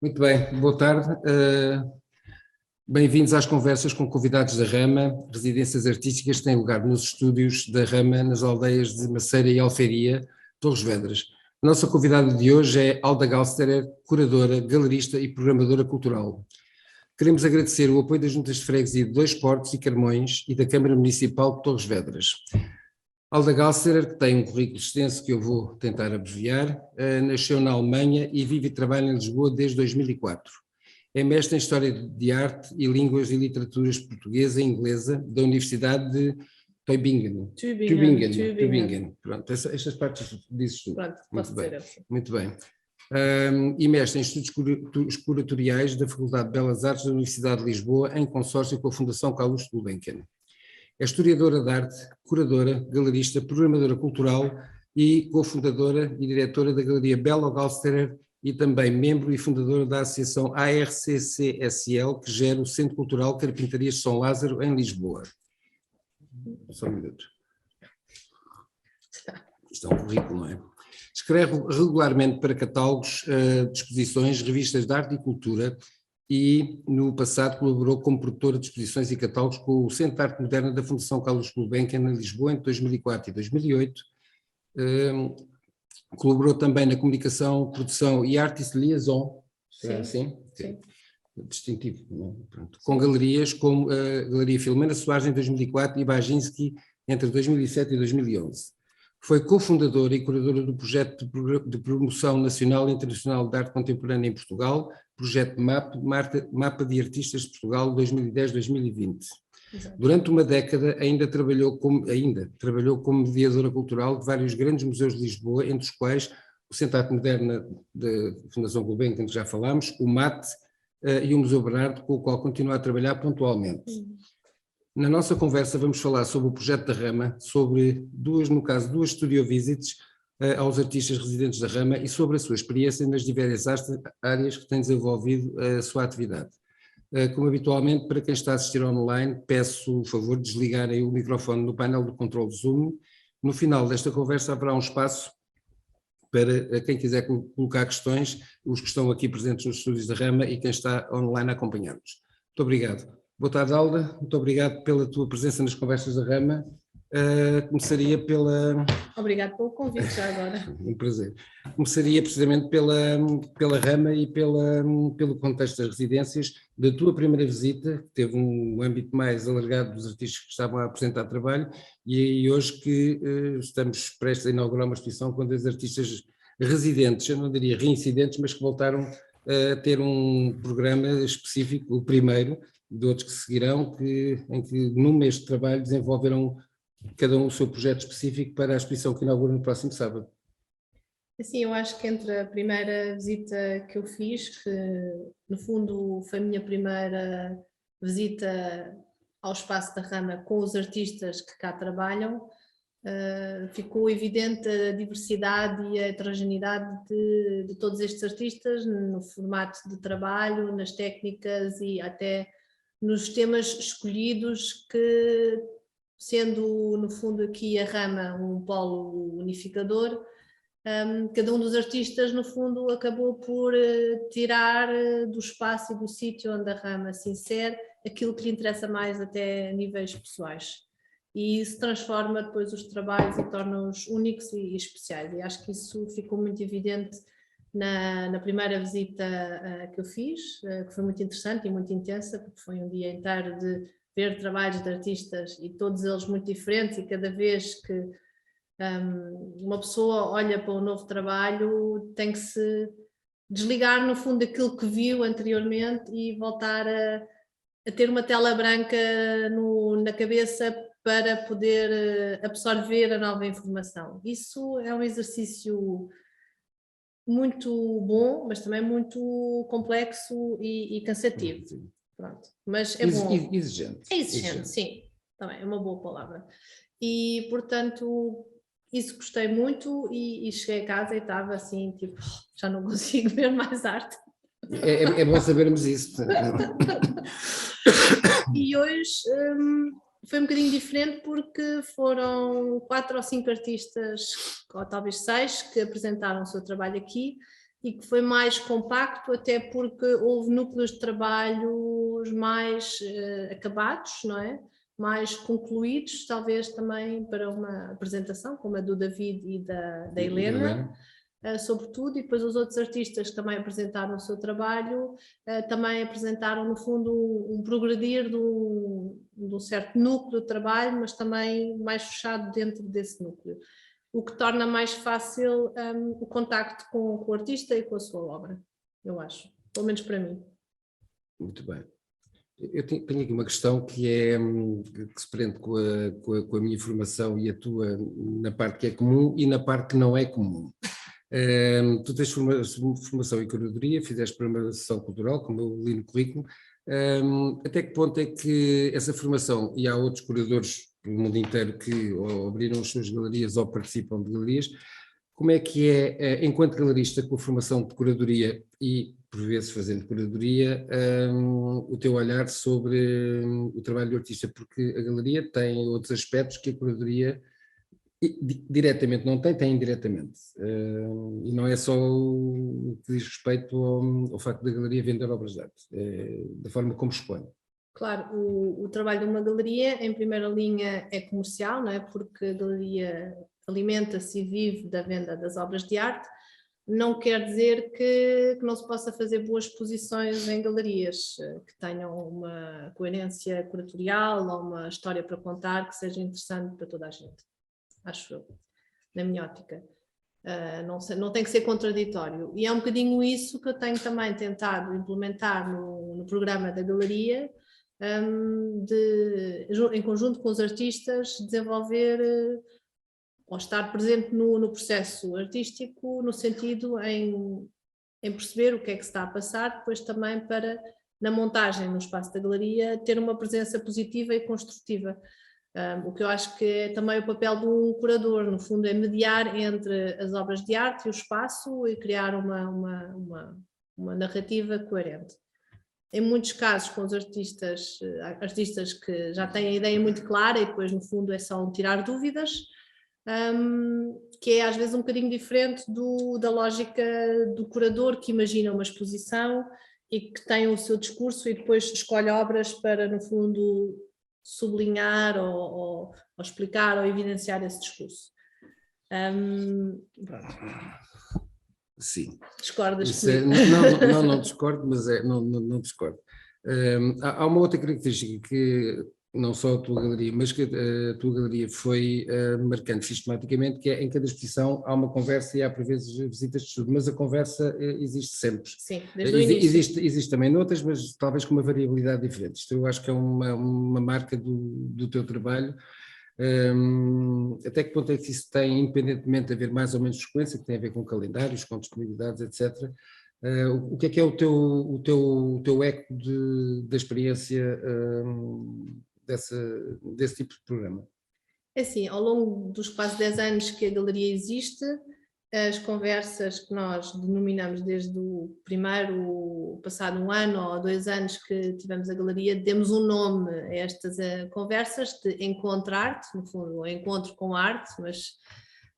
Muito bem, boa tarde. Bem-vindos às conversas com convidados da Rama, residências artísticas que têm lugar nos estúdios da Rama, nas aldeias de Maceira e Alfeiria, Torres Vedras. A nossa convidada de hoje é Alda Galsterer, curadora, galerista e programadora cultural. Queremos agradecer o apoio das Juntas de Freguesia de Dois Portos e Carmões e da Câmara Municipal de Torres Vedras. Alda Galsterer, que tem um currículo extenso que eu vou tentar abreviar, nasceu na Alemanha e vive e trabalha em Lisboa desde 2004. É mestre em História de Arte e Línguas e Literaturas Portuguesa e Inglesa da Universidade de Tübingen. Pronto, estas partes dizes tu. Pronto, muito bem, assim. muito bem. E mestre em Estudos Curatoriais da Faculdade de Belas Artes da Universidade de Lisboa, em consórcio com a Fundação Carlos Gulbenkian. É historiadora de arte, curadora, galerista, programadora cultural e cofundadora e diretora da Galeria Belo Galsterer e também membro e fundadora da Associação ARCCSL, que gera o Centro Cultural Carpintarias de São Lázaro, em Lisboa. Só um minuto. Isto é um currículo, não é? Escreve regularmente para catálogos, exposições, revistas de arte e cultura e, no passado, colaborou como produtora de exposições e catálogos com o Centro de Arte Moderna da Fundação Carlos Gulbenkian, em Lisboa, entre 2004 e 2008. Colaborou também na comunicação, produção e artist liaison, Sim. Distintivo, pronto, com galerias como a Galeria Filomena Soares em 2004 e Baginski entre 2007 e 2011. Foi cofundadora e curadora do projeto de promoção nacional e internacional de arte contemporânea em Portugal, projeto Mapa de Artistas de Portugal 2010-2020. Exato. Durante uma década ainda trabalhou como mediadora cultural de vários grandes museus de Lisboa, entre os quais o Centro de Arte Moderna da Fundação Gulbenkian, que já falámos, o MAT e o Museu Bernardo, com o qual continua a trabalhar pontualmente. Na nossa conversa vamos falar sobre o projeto da Rama, sobre duas studio visits aos artistas residentes da Rama e sobre a sua experiência nas diversas áreas que tem desenvolvido a sua atividade. Como habitualmente, para quem está a assistir online, peço o favor de desligarem o microfone no painel de controle Zoom. No final desta conversa haverá um espaço para quem quiser colocar questões, os que estão aqui presentes nos estúdios da Rama e quem está online a acompanhar-nos. Muito obrigado. Boa tarde, Alda. Muito obrigado pela tua presença nas conversas da Rama. Começaria pela... Obrigado pelo convite já agora. Um prazer. Começaria precisamente pela Rama e pelo contexto das residências, da tua primeira visita, que teve um âmbito mais alargado dos artistas que estavam a apresentar trabalho, e hoje que estamos prestes a inaugurar uma exposição com dois artistas residentes, eu não diria reincidentes, mas que voltaram a ter um programa específico, o primeiro, de outros que seguirão, em que num mês de trabalho desenvolveram cada um o seu projeto específico para a exposição que inaugura no próximo sábado. Assim, eu acho que entre a primeira visita que eu fiz, que no fundo foi a minha primeira visita ao espaço da Rama com os artistas que cá trabalham, ficou evidente a diversidade e a heterogeneidade de todos estes artistas no formato de trabalho, nas técnicas e até nos temas escolhidos, que sendo no fundo aqui a Rama um polo unificador, cada um dos artistas no fundo acabou por tirar do espaço e do sítio onde a Rama se insere aquilo que lhe interessa mais até a níveis pessoais, e isso transforma depois os trabalhos e torna-os únicos e especiais, e acho que isso ficou muito evidente na primeira visita que eu fiz, que foi muito interessante e muito intensa, porque foi um dia inteiro de ver trabalhos de artistas e todos eles muito diferentes, e cada vez que uma pessoa olha para um novo trabalho tem que se desligar no fundo daquilo que viu anteriormente e voltar a ter uma tela branca na cabeça para poder absorver a nova informação. Isso é um exercício muito bom, mas também muito complexo e cansativo. Pronto. Mas é bom. Exigente. É exigente, sim. Também é uma boa palavra. E, portanto, isso gostei muito e cheguei a casa e estava assim, tipo, já não consigo ver mais arte. É bom sabermos isso. E hoje foi um bocadinho diferente, porque foram 4 ou 5 artistas, ou talvez 6, que apresentaram o seu trabalho aqui, e que foi mais compacto, até porque houve núcleos de trabalhos mais acabados, não é? Mais concluídos, talvez também para uma apresentação, como a do David e da Helena, sobretudo, e depois os outros artistas que também apresentaram o seu trabalho, também apresentaram, no fundo, um progredir de um certo núcleo de trabalho, mas também mais fechado dentro desse núcleo, o que torna mais fácil o contacto com o artista e com a sua obra, eu acho, pelo menos para mim. Muito bem. Eu tenho aqui uma questão que se prende com a minha formação e a tua, na parte que é comum e na parte que não é comum. Tu tens formação em curadoria, fizeste programação cultural, como eu li no currículo. Até que ponto é que essa formação, e há outros curadores pelo mundo inteiro que ou abriram as suas galerias ou participam de galerias, como é que é, enquanto galerista com a formação de curadoria e por vezes fazendo curadoria, o teu olhar sobre o trabalho do artista, porque a galeria tem outros aspectos que a curadoria diretamente não tem indiretamente, e não é só o que diz respeito ao facto da galeria vender obras de arte, da forma como expõe. Claro, o trabalho de uma galeria, em primeira linha, é comercial, não é? Porque a galeria alimenta-se e vive da venda das obras de arte. Não quer dizer que não se possa fazer boas exposições em galerias, que tenham uma coerência curatorial ou uma história para contar que seja interessante para toda a gente, acho eu, na minha ótica. Não tem que ser contraditório. E é um bocadinho isso que eu tenho também tentado implementar no programa da galeria, em conjunto com os artistas, desenvolver ou estar presente no processo artístico, no sentido em perceber o que é que se está a passar, depois também para, na montagem no espaço da galeria, ter uma presença positiva e construtiva. O que eu acho que é também o papel de um curador, no fundo, é mediar entre as obras de arte e o espaço e criar uma narrativa coerente. Em muitos casos, com os artistas que já têm a ideia muito clara e depois, no fundo, é só tirar dúvidas, que é às vezes um bocadinho diferente da lógica do curador que imagina uma exposição e que tem o seu discurso e depois escolhe obras para, no fundo, sublinhar ou explicar ou evidenciar esse discurso. Sim. Discordas comigo? Não discordo, mas não discordo. Há uma outra característica que não só a tua galeria, mas que a tua galeria foi marcante sistematicamente, que é em cada exposição há uma conversa e há por vezes visitas de estudo, mas a conversa existe sempre. Sim, desde o início. Existe também noutras, mas talvez com uma variabilidade diferente. Isto eu acho que é uma marca do teu trabalho. Até que ponto é que isso tem, independentemente de haver mais ou menos frequência, que tem a ver com calendários, com disponibilidades, etc., o que é o teu eco da experiência desse tipo de programa? É assim, ao longo dos quase 10 anos que a galeria existe, as conversas que nós denominamos desde o primeiro, passado 1 ano ou 2 anos que tivemos a galeria, demos um nome a estas conversas de Encontro Arte, no fundo, o encontro com arte, mas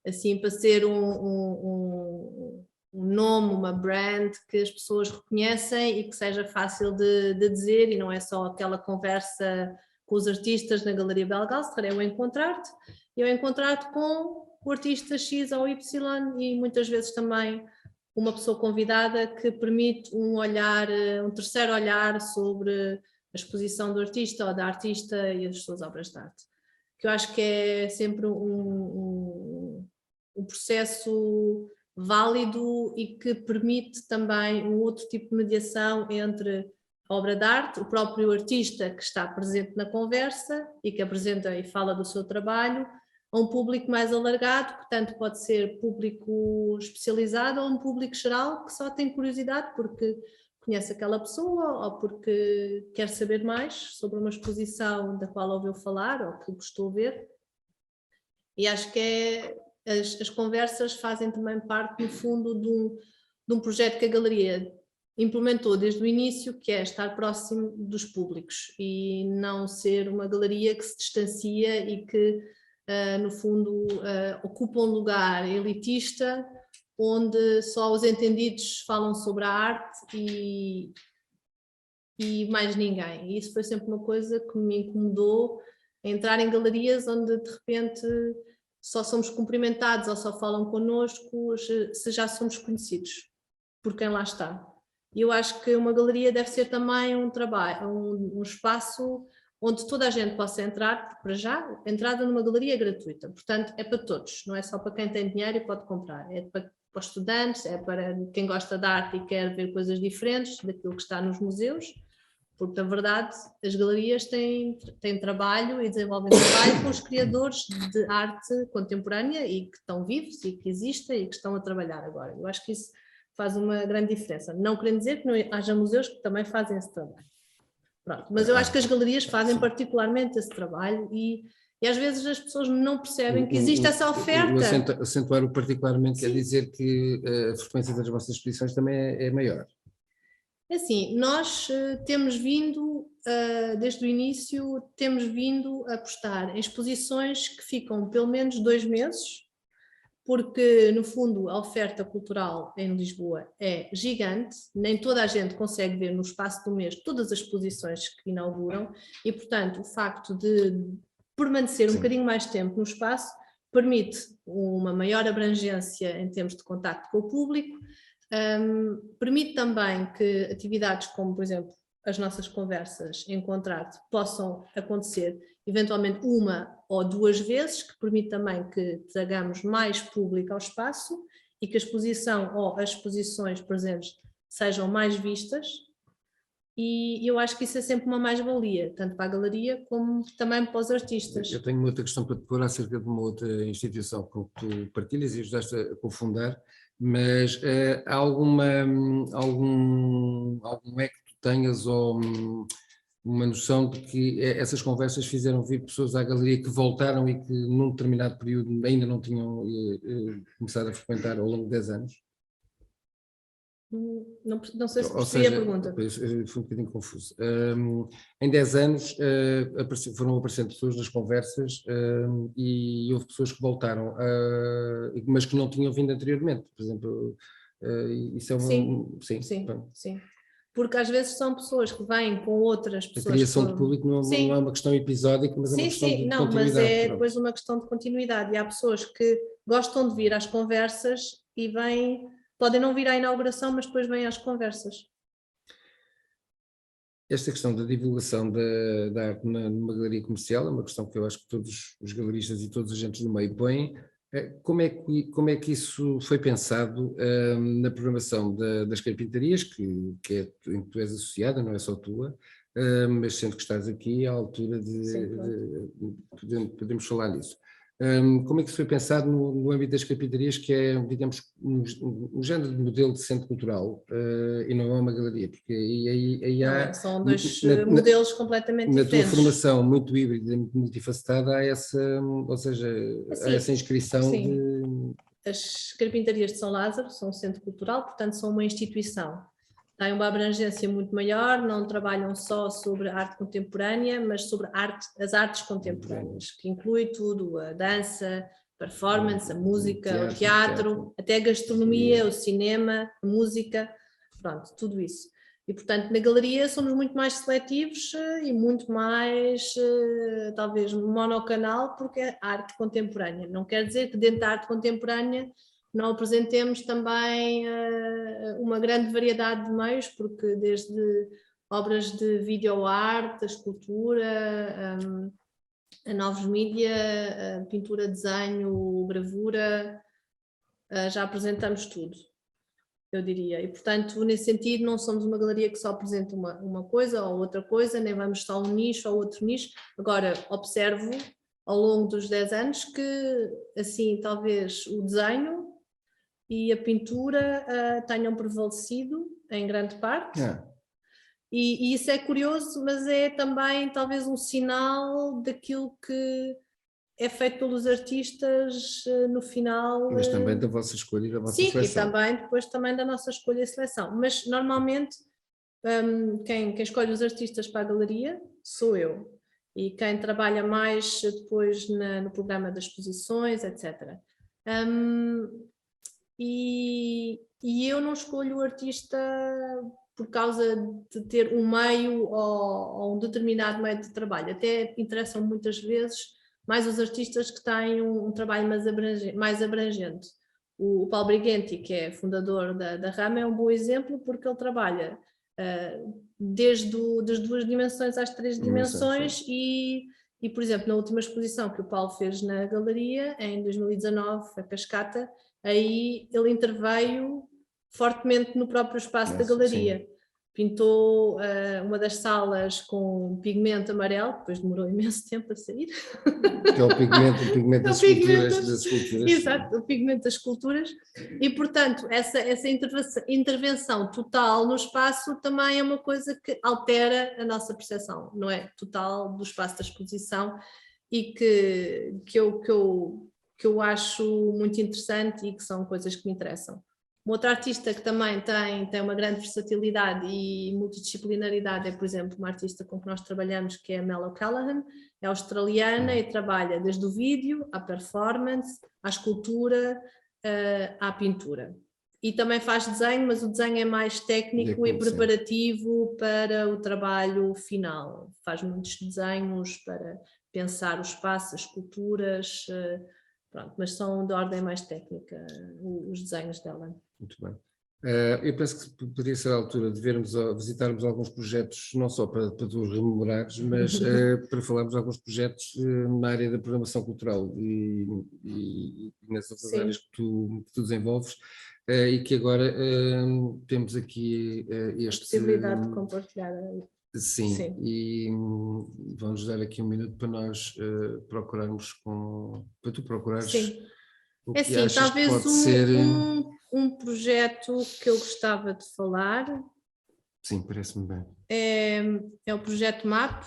assim para ser um nome, uma brand que as pessoas reconhecem e que seja fácil de dizer e não é só aquela conversa com os artistas na Galeria Belgalster, é o Encontrar-te, e o Encontrar-te com o artista X ou Y e muitas vezes também uma pessoa convidada que permite um olhar, um terceiro olhar sobre a exposição do artista ou da artista e as suas obras de arte. Que eu acho que é sempre um processo válido e que permite também um outro tipo de mediação entre a obra de arte, o próprio artista que está presente na conversa e que apresenta e fala do seu trabalho, a um público mais alargado, que tanto pode ser público especializado ou um público geral que só tem curiosidade porque conhece aquela pessoa ou porque quer saber mais sobre uma exposição da qual ouviu falar ou que gostou de ver. E acho que as conversas fazem também parte, no fundo, de um projeto que a Galeria implementou desde o início, que é estar próximo dos públicos e não ser uma galeria que se distancia e que, no fundo, ocupa um lugar elitista onde só os entendidos falam sobre a arte e mais ninguém. E isso foi sempre uma coisa que me incomodou, entrar em galerias onde de repente só somos cumprimentados ou só falam connosco se já somos conhecidos por quem lá está. E eu acho que uma galeria deve ser também um trabalho, um espaço onde toda a gente possa entrar, porque para já, a entrada numa galeria é gratuita, portanto é para todos, não é só para quem tem dinheiro e pode comprar, é para os estudantes, é para quem gosta de arte e quer ver coisas diferentes daquilo que está nos museus, porque na verdade as galerias têm trabalho e desenvolvem trabalho com os criadores de arte contemporânea e que estão vivos e que existem e que estão a trabalhar agora. Eu acho que isso faz uma grande diferença. Não querendo dizer que não haja museus que também fazem esse trabalho. Pronto, mas eu acho que as galerias fazem particularmente esse trabalho e às vezes as pessoas não percebem que existe essa oferta. Acentuar o particularmente quer dizer que a frequência das vossas exposições também é maior. Assim, nós temos vindo, desde o início, temos vindo a apostar em exposições que ficam pelo menos 2 meses, porque no fundo a oferta cultural em Lisboa é gigante, nem toda a gente consegue ver no espaço do mês todas as exposições que inauguram e portanto o facto de permanecer um bocadinho mais tempo no espaço permite uma maior abrangência em termos de contacto com o público, permite também que atividades como, por exemplo, as nossas conversas em contrato possam acontecer eventualmente 1 ou 2 vezes, que permite também que tragamos mais público ao espaço e que a exposição ou as exposições presentes sejam mais vistas, e eu acho que isso é sempre uma mais-valia, tanto para a galeria como também para os artistas. Eu tenho uma outra questão para te pôr acerca de uma outra instituição com que tu partilhas e ajudaste a cofundar, mas há algum é que tu tenhas ou uma noção de que essas conversas fizeram vir pessoas à galeria que voltaram e que num determinado período ainda não tinham começado a frequentar ao longo de 10 anos? Não sei se percebi a pergunta. Foi um bocadinho confuso. Em 10 anos foram aparecendo pessoas nas conversas e houve pessoas que voltaram, mas que não tinham vindo anteriormente, por exemplo. Isso é Sim. Porque às vezes são pessoas que vêm com outras pessoas. A criação de público não é uma questão episódica, mas é uma questão de continuidade. Mas é depois uma questão de continuidade. E há pessoas que gostam de vir às conversas e podem não vir à inauguração, mas depois vêm às conversas. Esta questão da divulgação da arte numa galeria comercial é uma questão que eu acho que todos os galeristas e todos os agentes do meio põem. Como é que isso foi pensado na programação das carpintarias, que tu és associada, não é só tua, mas sendo que estás aqui, à altura podemos falar nisso. Como é que isso foi pensado no âmbito das carpintarias, que é, digamos, um género de modelo de centro cultural e não é uma galeria? Porque aí há... São 2 modelos completamente diferentes. Na tua formação muito híbrida e muito multifacetada há essa, ou seja, há essa inscrição de... As carpintarias de São Lázaro são um centro cultural, portanto são uma instituição. Têm uma abrangência muito maior, não trabalham só sobre arte contemporânea, mas sobre as artes contemporâneas, que inclui tudo, a dança, performance, a música, o teatro, até a gastronomia, o cinema, a música, pronto, tudo isso. E, portanto, na galeria somos muito mais seletivos e muito mais, talvez, monocanal, porque é arte contemporânea. Não quer dizer que dentro da arte contemporânea não apresentemos também uma grande variedade de meios, porque desde obras de videoarte, a escultura, a novos mídia, a pintura, desenho, gravura, já apresentamos tudo, eu diria. E, portanto, nesse sentido, não somos uma galeria que só apresenta uma coisa ou outra coisa, nem vamos só um nicho ou outro nicho. Agora, observo ao longo dos 10 anos que, assim, talvez o desenho e a pintura tenham prevalecido em grande parte. E isso é curioso, mas é também talvez um sinal daquilo que é feito pelos artistas no final. Mas também da vossa escolha e da vossa seleção. Sim, e também depois também da nossa escolha e seleção. Mas normalmente quem escolhe os artistas para a galeria sou eu. E quem trabalha mais depois no programa das exposições, etc. e eu não escolho o artista por causa de ter um meio ou um determinado meio de trabalho. Até interessam muitas vezes mais os artistas que têm um trabalho mais abrangente. O Paulo Brighenti, que é fundador da Rama, é um bom exemplo porque ele trabalha desde das 2 dimensões às 3 dimensões e, por exemplo, na última exposição que o Paulo fez na galeria, em 2019, a Cascata, aí ele interveio fortemente no próprio espaço da galeria. Sim. Pintou uma das salas com pigmento amarelo, depois demorou imenso tempo a sair. Que é o pigmento das esculturas. Exato, o pigmento das esculturas. E, portanto, essa intervenção total no espaço também é uma coisa que altera a nossa percepção, não é? Total do espaço da exposição e que eu acho muito interessante e que são coisas que me interessam. Um outro artista que também tem uma grande versatilidade e multidisciplinaridade é, por exemplo, uma artista com que nós trabalhamos, que é a Mel O'Callaghan, é australiana e trabalha desde o vídeo, à performance, à escultura, à pintura. E também faz desenho, mas o desenho é mais técnico e preparativo para o trabalho final. Faz muitos desenhos para pensar o espaço, as esculturas, pronto, mas são de ordem mais técnica os desenhos dela. Muito bem. Eu penso que poderia ser a altura de visitarmos alguns projetos, não só para tu rememorares, mas para falarmos de alguns projetos na área da programação cultural e nessas outras áreas que tu desenvolves e que agora temos aqui este... A possibilidade de compartilhar. Sim, e vamos dar aqui um minuto para nós procurarmos para tu procurares. Sim. O que achas talvez que pode ser... um projeto que eu gostava de falar. Sim, parece-me bem. É o projeto MAP,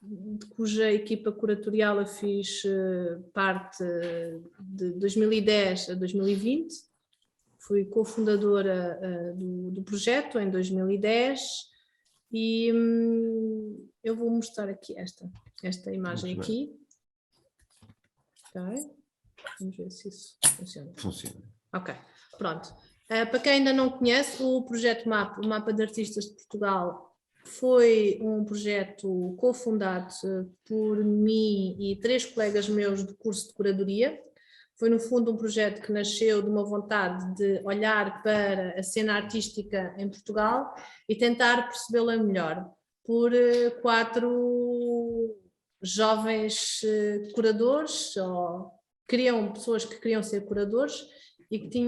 de cuja equipa curatorial eu fiz parte de 2010 a 2020. Fui cofundadora do projeto em 2010 e eu vou mostrar aqui esta imagem aqui. Okay. Vamos ver se isso funciona. Funciona. Ok, pronto. Para quem ainda não conhece, o projeto MAP, o Mapa de Artistas de Portugal, foi um projeto cofundado por mim e 3 colegas meus do curso de curadoria. Foi, no fundo, um projeto que nasceu de uma vontade de olhar para a cena artística em Portugal e tentar percebê-la melhor, por 4 jovens curadores, ou pessoas que queriam ser curadores e que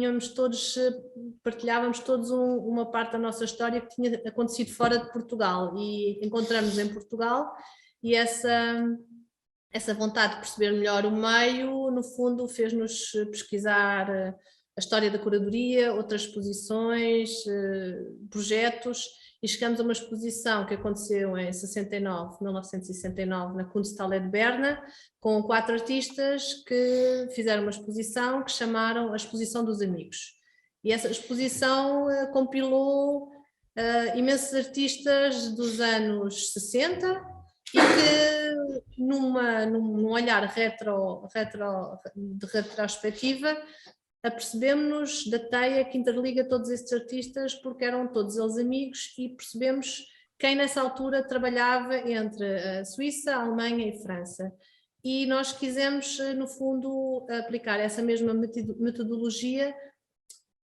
partilhávamos todos uma parte da nossa história que tinha acontecido fora de Portugal e encontramos em Portugal e essa vontade de perceber melhor o meio, no fundo, fez-nos pesquisar a história da curadoria, outras exposições, projetos, e chegamos a uma exposição que aconteceu em 1969, na Kunsthalle de Berna, com 4 artistas que fizeram uma exposição que chamaram a Exposição dos Amigos. E essa exposição compilou imensos artistas dos anos 60 e que, num olhar de retrospectiva, apercebemos-nos da teia que interliga todos estes artistas, porque eram todos eles amigos, e percebemos quem nessa altura trabalhava entre a Suíça, a Alemanha e a França. E nós quisemos, no fundo, aplicar essa mesma metodologia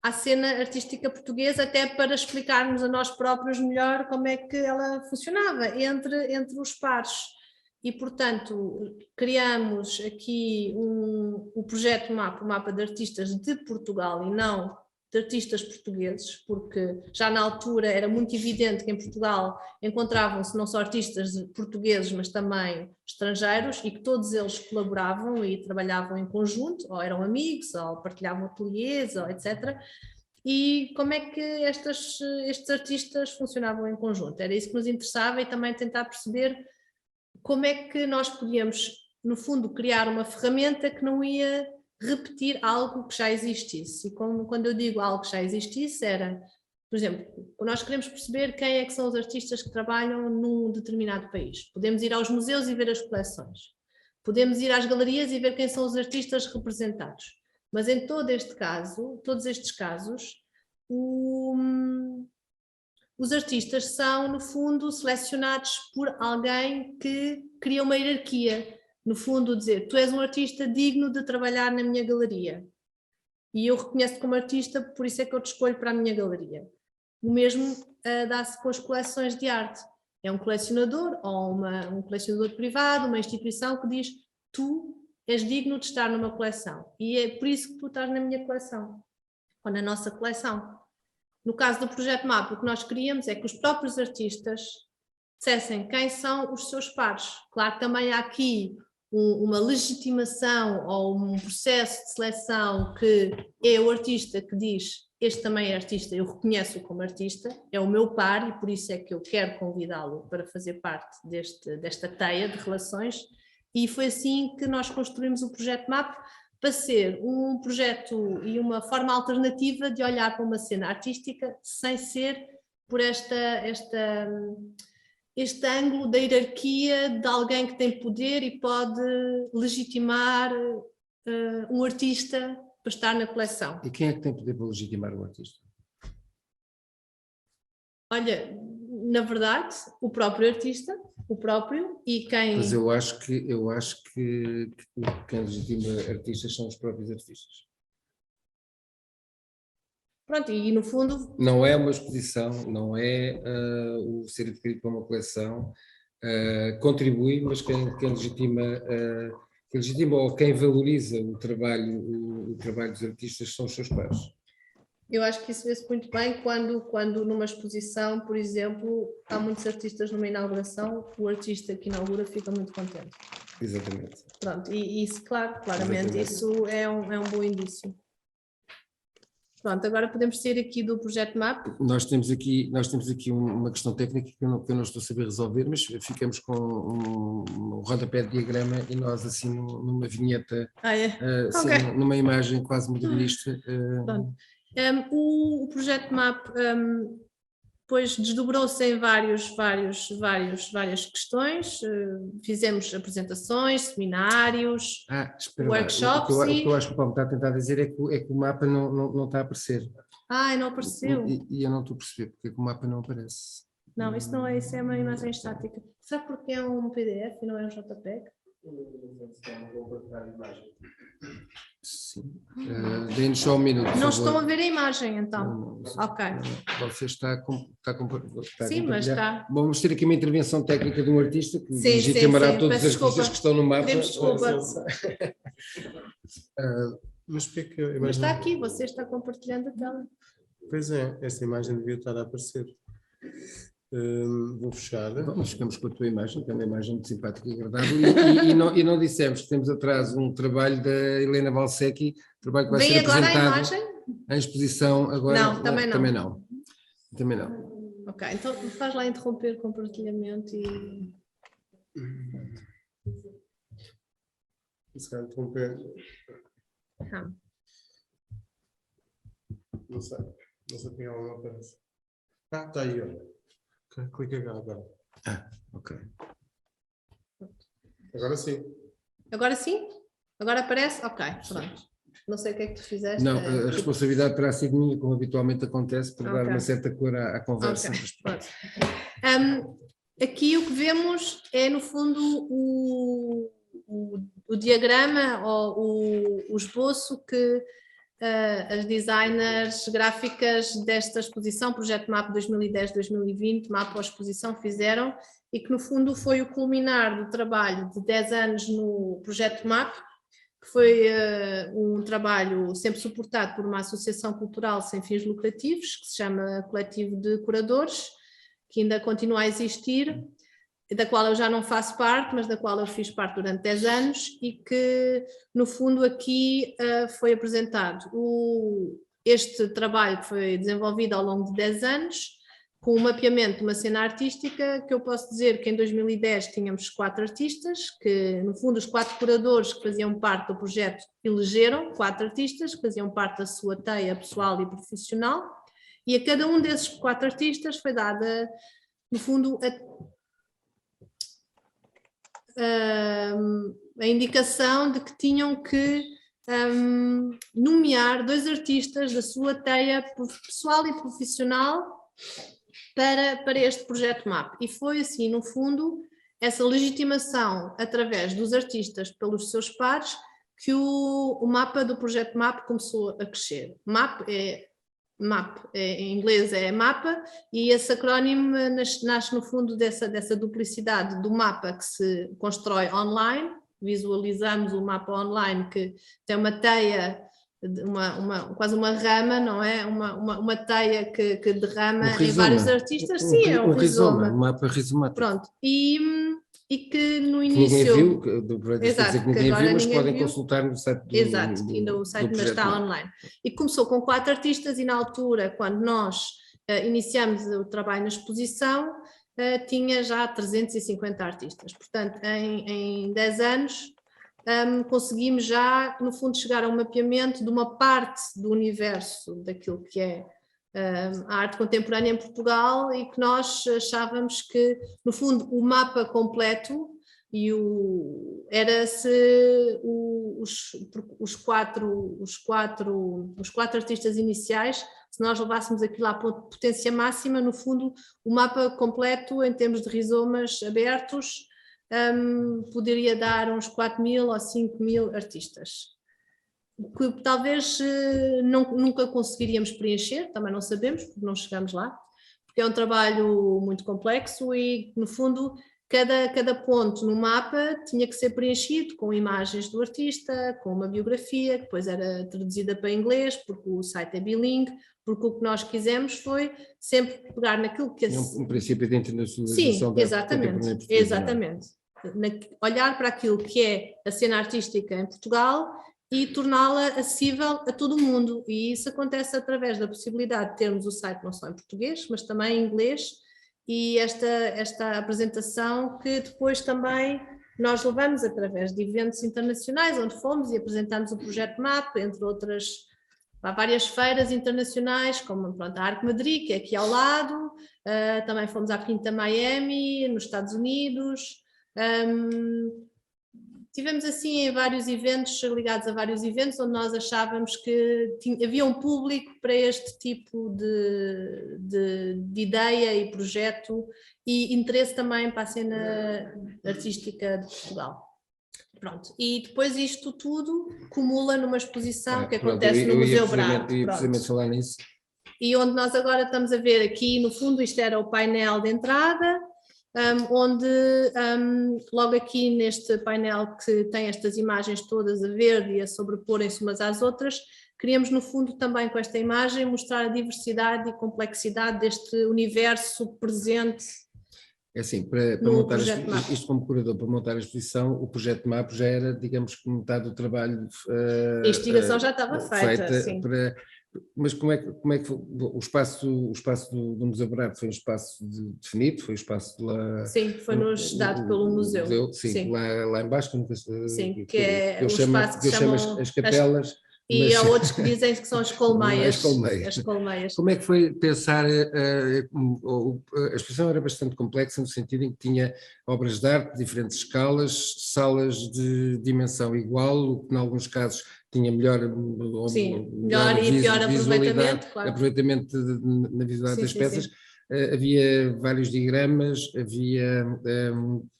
à cena artística portuguesa, até para explicarmos a nós próprios melhor como é que ela funcionava entre os pares. E, portanto, criamos aqui o projeto MAP, o Mapa de Artistas de Portugal e não de artistas portugueses, porque já na altura era muito evidente que em Portugal encontravam-se não só artistas portugueses, mas também estrangeiros, e que todos eles colaboravam e trabalhavam em conjunto, ou eram amigos, ou partilhavam ateliês, ou etc. E como é que estes artistas funcionavam em conjunto? Era isso que nos interessava, e também tentar perceber como é que nós podíamos, no fundo, criar uma ferramenta que não ia repetir algo que já existisse. E quando eu digo algo que já existisse, era, por exemplo, nós queremos perceber quem é que são os artistas que trabalham num determinado país. Podemos ir aos museus e ver as coleções. Podemos ir às galerias e ver quem são os artistas representados. Mas em todo este caso, todos estes casos, os artistas são, no fundo, selecionados por alguém que cria uma hierarquia. No fundo, dizer, tu és um artista digno de trabalhar na minha galeria. E eu reconheço-te como artista, por isso é que eu te escolho para a minha galeria. O mesmo dá-se com as coleções de arte. É um colecionador ou um colecionador privado, uma instituição que diz, tu és digno de estar numa coleção. E é por isso que tu estás na minha coleção, ou na nossa coleção. No caso do Projeto MAP, o que nós queríamos é que os próprios artistas dissessem quem são os seus pares. Claro que também há aqui uma legitimação ou um processo de seleção que é o artista que diz, este também é artista, eu reconheço-o como artista, é o meu par e por isso é que eu quero convidá-lo para fazer parte desta teia de relações, e foi assim que nós construímos o Projeto MAP, para ser um projeto e uma forma alternativa de olhar para uma cena artística sem ser por este ângulo da hierarquia de alguém que tem poder e pode legitimar um artista para estar na coleção. E quem é que tem poder para legitimar um artista? Olha, na verdade, o próprio artista, e quem... Mas eu acho que quem legitima artistas são os próprios artistas. Pronto, e no fundo... Não é uma exposição, não é o ser adquirido para uma coleção, contribui, mas quem legitima ou quem valoriza o trabalho dos artistas são os seus pares. Eu acho que isso vê-se muito bem quando numa exposição, por exemplo, há muitos artistas numa inauguração, o artista que inaugura fica muito contente. Exatamente. Pronto, e isso, claramente, exatamente. Isso é um bom indício. Pronto, agora podemos sair aqui do Projeto MAP. Nós temos aqui uma questão técnica que eu não estou a saber resolver, mas ficamos com um rodapé de diagrama e nós assim numa vinheta, assim, okay, numa imagem quase modernista. Pronto. O Projeto MAP depois desdobrou-se em várias questões, fizemos apresentações, seminários, workshops. O que eu acho que o Paulo está a tentar dizer é que o mapa não está a aparecer. Não apareceu? E eu não estou a perceber porque é que o mapa não aparece. Não, isso não é, isso é uma imagem estática. Será porque é um PDF e não é um JPEG? Sim. Dê-nos só um minuto. Não estou a ver a imagem, então. Não, ok. Você está sim, mas está. Vamos ter aqui uma intervenção técnica de um artista que legitimará todos os artistas que estão no mapa. Desculpa. Mas porque que imagem... Mas está aqui, você está compartilhando a tela. Pois é, essa imagem devia estar a aparecer. Vou fechar. Nós ficamos com a tua imagem, que é uma imagem muito simpática e agradável, e não dissemos que temos atrás um trabalho da Helena Valsecchi, trabalho que vai ser apresentado em exposição agora. Não, também não. Também não. Ok, então faz lá interromper o compartilhamento e... Se calhar interromper... Não sei quem ela não aparece. Está aí, olha. Clica agora. Ok. Agora sim. Agora sim? Agora aparece? Ok, pronto. Não sei o que é que tu fizeste. Não, a responsabilidade terá sido minha, como habitualmente acontece, para dar uma certa cor à conversa. Aqui o que vemos é, no fundo, o diagrama ou o esboço que as designers gráficas desta exposição, Projeto MAP 2010-2020, MAP à exposição, fizeram, e que no fundo foi o culminar do trabalho de 10 anos no Projeto MAP, que foi um trabalho sempre suportado por uma associação cultural sem fins lucrativos, que se chama Coletivo de Curadores, que ainda continua a existir, da qual eu já não faço parte, mas da qual eu fiz parte durante 10 anos, e que, no fundo, aqui foi apresentado este trabalho que foi desenvolvido ao longo de 10 anos, com o mapeamento de uma cena artística, que eu posso dizer que em 2010 tínhamos 4 artistas, que, no fundo, os 4 curadores que faziam parte do projeto elegeram 4 artistas, que faziam parte da sua teia pessoal e profissional, e a cada um desses 4 artistas foi dada, no fundo, a indicação de que tinham que nomear 2 artistas da sua teia pessoal e profissional para este projeto MAP. E foi assim, no fundo, essa legitimação através dos artistas pelos seus pares que o mapa do projeto MAP começou a crescer. MAP em inglês é mapa, e esse acrónimo nasce no fundo dessa duplicidade do mapa que se constrói online. Visualizamos o mapa online que tem uma teia, quase uma rama, não é? Uma teia que derrama em vários artistas. Sim, é um rizoma. Um mapa rizomático. Pronto, e que no Que início... ninguém viu, Exato, que ninguém viu, mas podem viu. consultar no site do Exato, ainda o site ainda está online. E começou com 4 artistas, e na altura, quando nós iniciamos o trabalho na exposição, tinha já 350 artistas. Portanto, em 10 anos, conseguimos já, no fundo, chegar a um mapeamento de uma parte do universo daquilo que é a arte contemporânea em Portugal, e que nós achávamos que, no fundo, o mapa completo era se os quatro artistas iniciais, se nós levássemos aquilo à potência máxima, no fundo, o mapa completo, em termos de rizomas abertos, poderia dar uns 4.000 ou 5.000 artistas. Que talvez nunca conseguiríamos preencher, também não sabemos, porque não chegamos lá, porque é um trabalho muito complexo e, no fundo, cada ponto no mapa tinha que ser preenchido com imagens do artista, com uma biografia, que depois era traduzida para inglês, porque o site é bilingue, porque o que nós quisemos foi sempre pegar naquilo que... Um princípio de internacionalização da arte contemporânea portuguesa. Exatamente. Olhar para aquilo que é a cena artística em Portugal e torná-la acessível a todo o mundo, e isso acontece através da possibilidade de termos o site não só em português, mas também em inglês, e esta apresentação que depois também nós levamos através de eventos internacionais, onde fomos e apresentamos o projeto MAP, entre outras, há várias feiras internacionais, como a Arte Madrid, que é aqui ao lado, também fomos à Quinta Miami, nos Estados Unidos. Tivemos assim vários eventos, ligados a vários eventos, onde nós achávamos que havia um público para este tipo de ideia e projeto, e interesse também para a cena artística de Portugal. Pronto, e depois isto tudo cumula numa exposição que acontece no Museu Brado. Eu ia precisamente falar nisso. E onde nós agora estamos a ver aqui, no fundo, isto era o painel de entrada, onde logo aqui neste painel que tem estas imagens todas a ver e a sobreporem-se umas às outras, queríamos no fundo também com esta imagem mostrar a diversidade e complexidade deste universo presente. É assim, para montar isto como curador, para montar a exposição, o projeto MAP já era, digamos que metade do trabalho. A investigação já estava feita, sim. Mas como é que foi? O espaço do Museu Brado foi um espaço definido? Foi um espaço de lá... Sim, foi-nos dado pelo museu. Sim. Lá embaixo, sim, que é o espaço que eu chamo as capelas. E há outros que dizem que são as colmeias. As colmeias. Como é que foi pensar? A exposição era bastante complexa, no sentido em que tinha obras de arte de diferentes escalas, salas de dimensão igual, o que em alguns casos tinha melhor e pior aproveitamento, claro. Aproveitamento na visualidade das peças. Havia vários diagramas,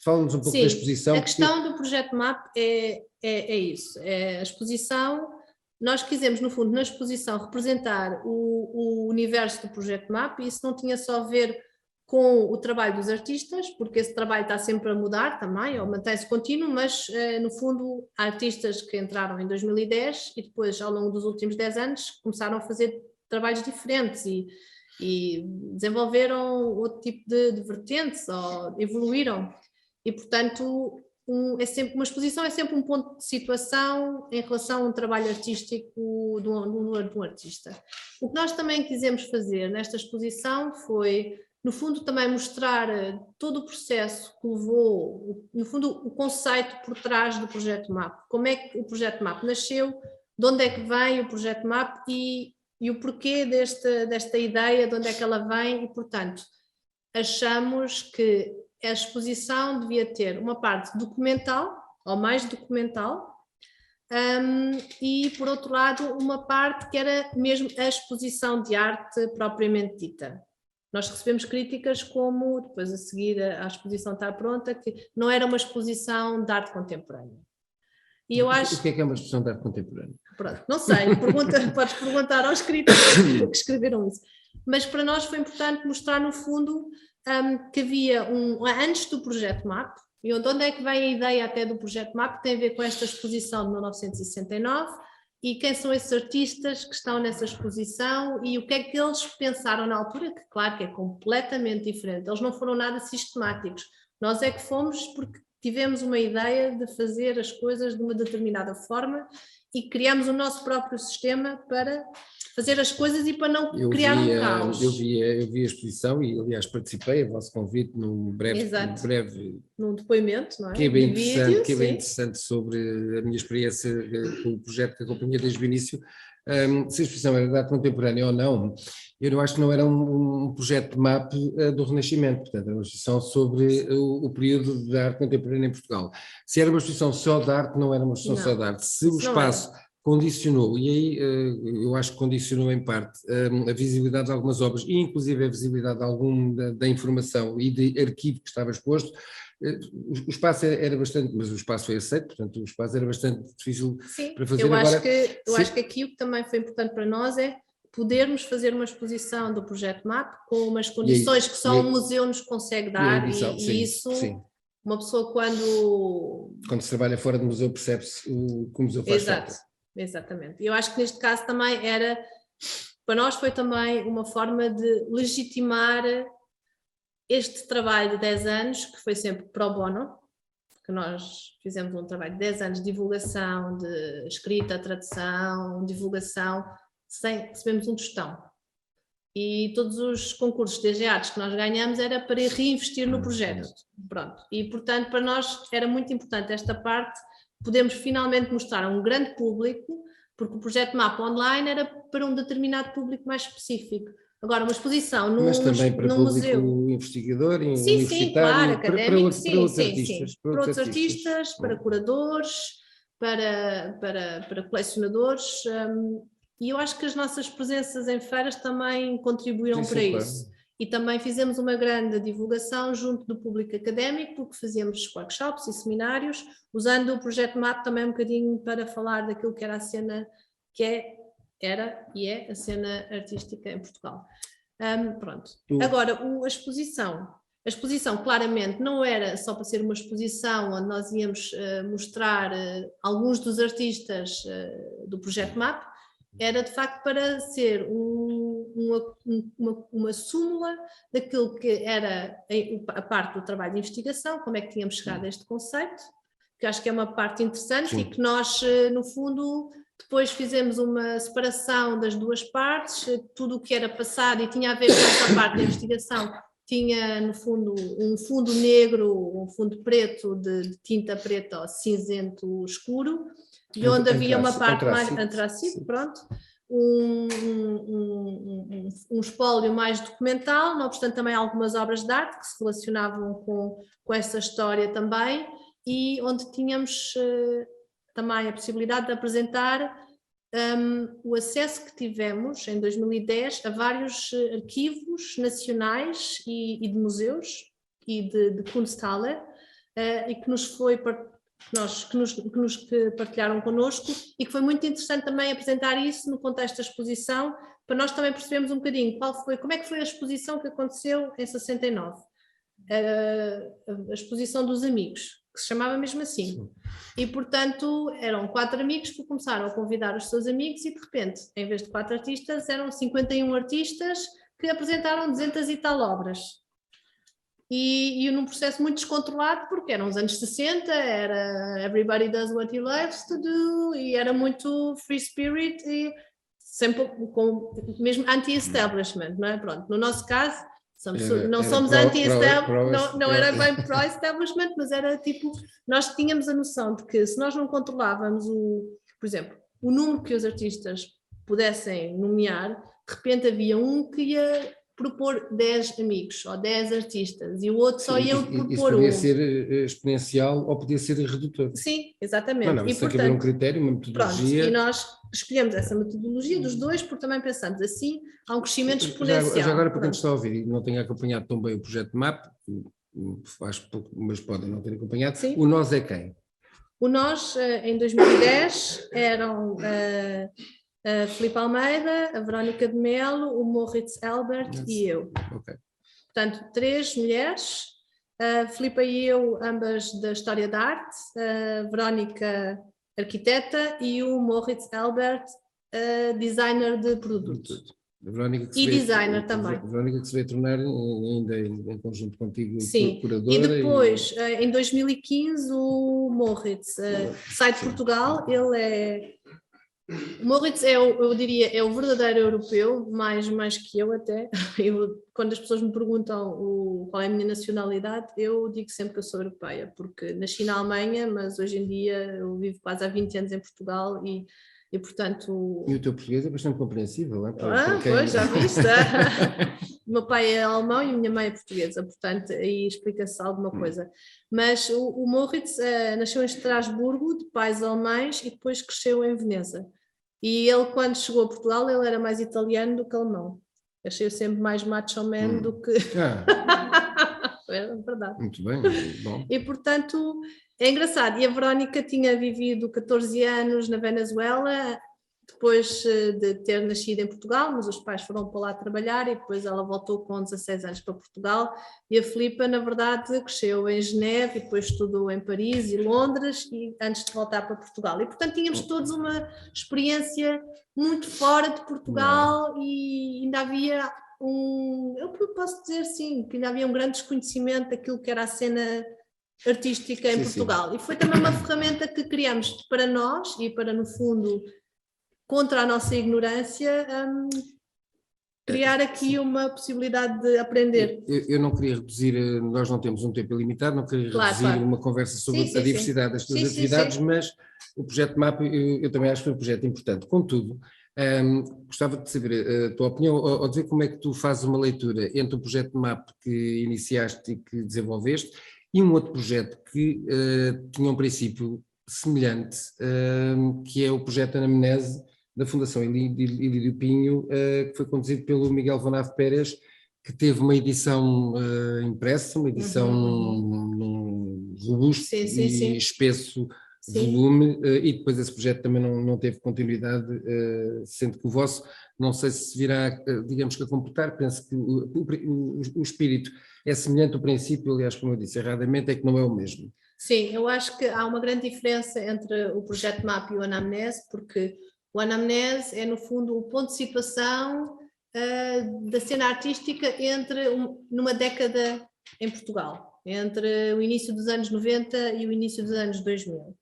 fala-nos um pouco da exposição. A questão do projeto MAP é isso, é a exposição. Nós quisemos, no fundo, na exposição, representar o universo do projeto MAP, e isso não tinha só a ver com o trabalho dos artistas, porque esse trabalho está sempre a mudar também, ou mantém-se contínuo, mas, no fundo, há artistas que entraram em 2010 e depois, ao longo dos últimos 10 anos, começaram a fazer trabalhos diferentes e desenvolveram outro tipo de vertentes, ou evoluíram. E, portanto... uma exposição é sempre um ponto de situação em relação a um trabalho artístico de um artista. O que nós também quisemos fazer nesta exposição foi, no fundo, também mostrar todo o processo que levou, no fundo, o conceito por trás do projeto MAP. Como é que o projeto MAP nasceu, de onde é que vem o projeto MAP e o porquê desta ideia, de onde é que ela vem, e, portanto, achamos que a exposição devia ter uma parte documental, ou mais documental, e por outro lado uma parte que era mesmo a exposição de arte propriamente dita. Nós recebemos críticas como, depois a seguir à exposição estar pronta, que não era uma exposição de arte contemporânea. E eu acho... O que é uma exposição de arte contemporânea? Pronto, não sei, podes perguntar aos críticos que escreveram isso. Mas para nós foi importante mostrar no fundo que havia antes do Projeto MAP, e onde é que vem a ideia até do Projeto MAP, que tem a ver com esta exposição de 1969, e quem são esses artistas que estão nessa exposição e o que é que eles pensaram na altura, que claro que é completamente diferente, eles não foram nada sistemáticos, nós é que fomos porque tivemos uma ideia de fazer as coisas de uma determinada forma e criamos o nosso próprio sistema para fazer as coisas e para não criar um caos. Eu vi a exposição e, aliás, participei a vosso convite num breve num depoimento, não é? Que é bem interessante sobre a minha experiência com o projeto que acompanhei desde o início. Se a exposição era de arte contemporânea ou não, eu não acho que não era um projeto de MAP do Renascimento, portanto, era uma exposição sobre o período da arte contemporânea em Portugal. Se era uma exposição só de arte, não era uma exposição só de arte. Se o espaço condicionou, e aí eu acho que condicionou em parte a visibilidade de algumas obras, e inclusive a visibilidade da informação e de arquivo que estava exposto. O espaço era bastante, mas o espaço foi aceito, portanto o espaço era bastante difícil para fazer. Eu acho que aqui o que também foi importante para nós é podermos fazer uma exposição do Projeto MAP com umas condições que só o museu nos consegue dar e isso... Uma pessoa quando se trabalha fora do museu percebe-se o que o museu faz. Exatamente. Eu acho que neste caso também para nós foi também uma forma de legitimar este trabalho de 10 anos, que foi sempre pro bono, que nós fizemos um trabalho de 10 anos de divulgação, de escrita, tradução, divulgação, sem recebemos um tostão. E todos os concursos de DG Artes que nós ganhamos era para reinvestir no projeto. Pronto. E, portanto, para nós era muito importante esta parte, podemos finalmente mostrar a um grande público, porque o projeto MAP Online era para um determinado público mais específico. Agora, uma exposição num museu... Mas também para público museu, investigador, universitário... Sim, claro, académico, para outros artistas, para curadores, para colecionadores... E eu acho que as nossas presenças em feiras também contribuíram para isso. E também fizemos uma grande divulgação junto do público académico, porque fazíamos workshops e seminários, usando o projeto MAP também um bocadinho para falar daquilo que era a cena, era e é a cena artística em Portugal. Pronto. Agora, a exposição claramente não era só para ser uma exposição onde nós íamos mostrar alguns dos artistas do projeto MAP, era de facto para ser uma súmula daquilo que era a parte do trabalho de investigação, como é que tínhamos chegado a este conceito, que acho que é uma parte interessante. Sim. E que nós, no fundo, depois fizemos uma separação das duas partes, tudo o que era passado e tinha a ver com essa parte da investigação, tinha no fundo um fundo negro, um fundo preto de tinta preta ou cinzento escuro, e onde havia uma parte mais antracite, pronto, um espólio mais documental, não obstante também algumas obras de arte que se relacionavam com essa história também, e onde tínhamos também a possibilidade de apresentar o acesso que tivemos em 2010 a vários arquivos nacionais e de museus e de Kunsthalle, e que nos foi que partilharam connosco, e que foi muito interessante também apresentar isso no contexto da exposição, para nós também percebermos um bocadinho como é que foi a exposição que aconteceu em 69, a exposição dos amigos, que se chamava mesmo assim. E portanto eram 4 amigos que começaram a convidar os seus amigos e de repente, em vez de 4 artistas, eram 51 artistas que apresentaram 200 e tal obras. E num processo muito descontrolado, porque eram os anos 60, era everybody does what he loves to do, e era muito free spirit, e sempre mesmo anti-establishment, não é? Pronto, no nosso caso, não somos anti-establishment, não era bem pro-establishment, mas era tipo, nós tínhamos a noção de que se nós não controlávamos por exemplo, o número que os artistas pudessem nomear, de repente havia um que ia propor 10 amigos ou 10 artistas e o outro só Sim, ia isso propor podia um. ser exponencial ou podia ser redutor. Sim, exatamente. Não, E isso tem que haver um critério, uma pronto, metodologia. e nós escolhemos essa metodologia dos dois porque também pensamos assim, há um crescimento exponencial. Já agora, para quem Pronto. está a ouvir e não tenha acompanhado tão bem o projeto MAP, faz pouco, mas podem não ter acompanhado, Sim. o nós é quem? O nós, em 2010, eram a Filipe Almeida, a Verónica de Melo, o Moritz Elbert e eu. Ok. Portanto, 3 mulheres, a Filipe e eu, ambas da História da Arte, a Verónica, arquiteta, e o Moritz Elbert, designer de produtos. A Verónica que se E veio, designer também. A Verónica que se veio tornar ainda em conjunto contigo Sim, curadora. e depois, em 2015, o Moritz sai de Portugal. O Moritz eu diria, é o verdadeiro europeu, mais que eu até. Quando as pessoas me perguntam qual é a minha nacionalidade, eu digo sempre que eu sou europeia, porque nasci na Alemanha, mas hoje em dia eu vivo quase há 20 anos em Portugal e portanto... E o teu português é bastante compreensível, é? Pois, já viste? O meu pai é alemão e a minha mãe é portuguesa, portanto aí explica-se alguma coisa. Mas o Moritz nasceu em Estrasburgo, de pais alemães, e depois cresceu em Veneza. E ele, quando chegou a Portugal, ele era mais italiano do que alemão. Achei-o sempre mais macho man do que... É verdade. Muito bem, bom. E portanto, é engraçado. E a Verónica tinha vivido 14 anos na Venezuela, depois de ter nascido em Portugal, mas os pais foram para lá trabalhar e depois ela voltou com 16 anos para Portugal. E a Filipa, na verdade, cresceu em Geneve e depois estudou em Paris e Londres e antes de voltar para Portugal. E portanto tínhamos todos uma experiência muito fora de Portugal e ainda havia eu posso dizer sim, que ainda havia um grande desconhecimento daquilo que era a cena artística em Portugal. Sim. E foi também uma ferramenta que criamos para nós e para, no fundo, contra a nossa ignorância, criar aqui uma possibilidade de aprender. Eu não queria reduzir, nós não temos um tempo ilimitado, não queria reduzir uma conversa sobre a diversidade das tuas atividades, mas o projeto MAP eu também acho que foi um projeto importante. Contudo, gostava de saber a tua opinião, ou de ver como é que tu fazes uma leitura entre o projeto MAP que iniciaste e que desenvolveste e um outro projeto que tinha um princípio semelhante, que é o projeto Anamnese, da Fundação Ilídio Pinho, que foi conduzido pelo Miguel Vanave Pérez, que teve uma edição impressa, uma edição num robusto e espesso volume, e depois esse projeto também não teve continuidade, sendo que o vosso, não sei se virá, digamos que a completar, penso que o espírito é semelhante ao princípio, aliás, como eu disse erradamente, é que não é o mesmo. Sim, eu acho que há uma grande diferença entre o projeto MAP e o Anamnese, porque o Anamnese é, no fundo, o ponto de situação da cena artística numa década em Portugal, entre o início dos anos 90 e o início dos anos 2000.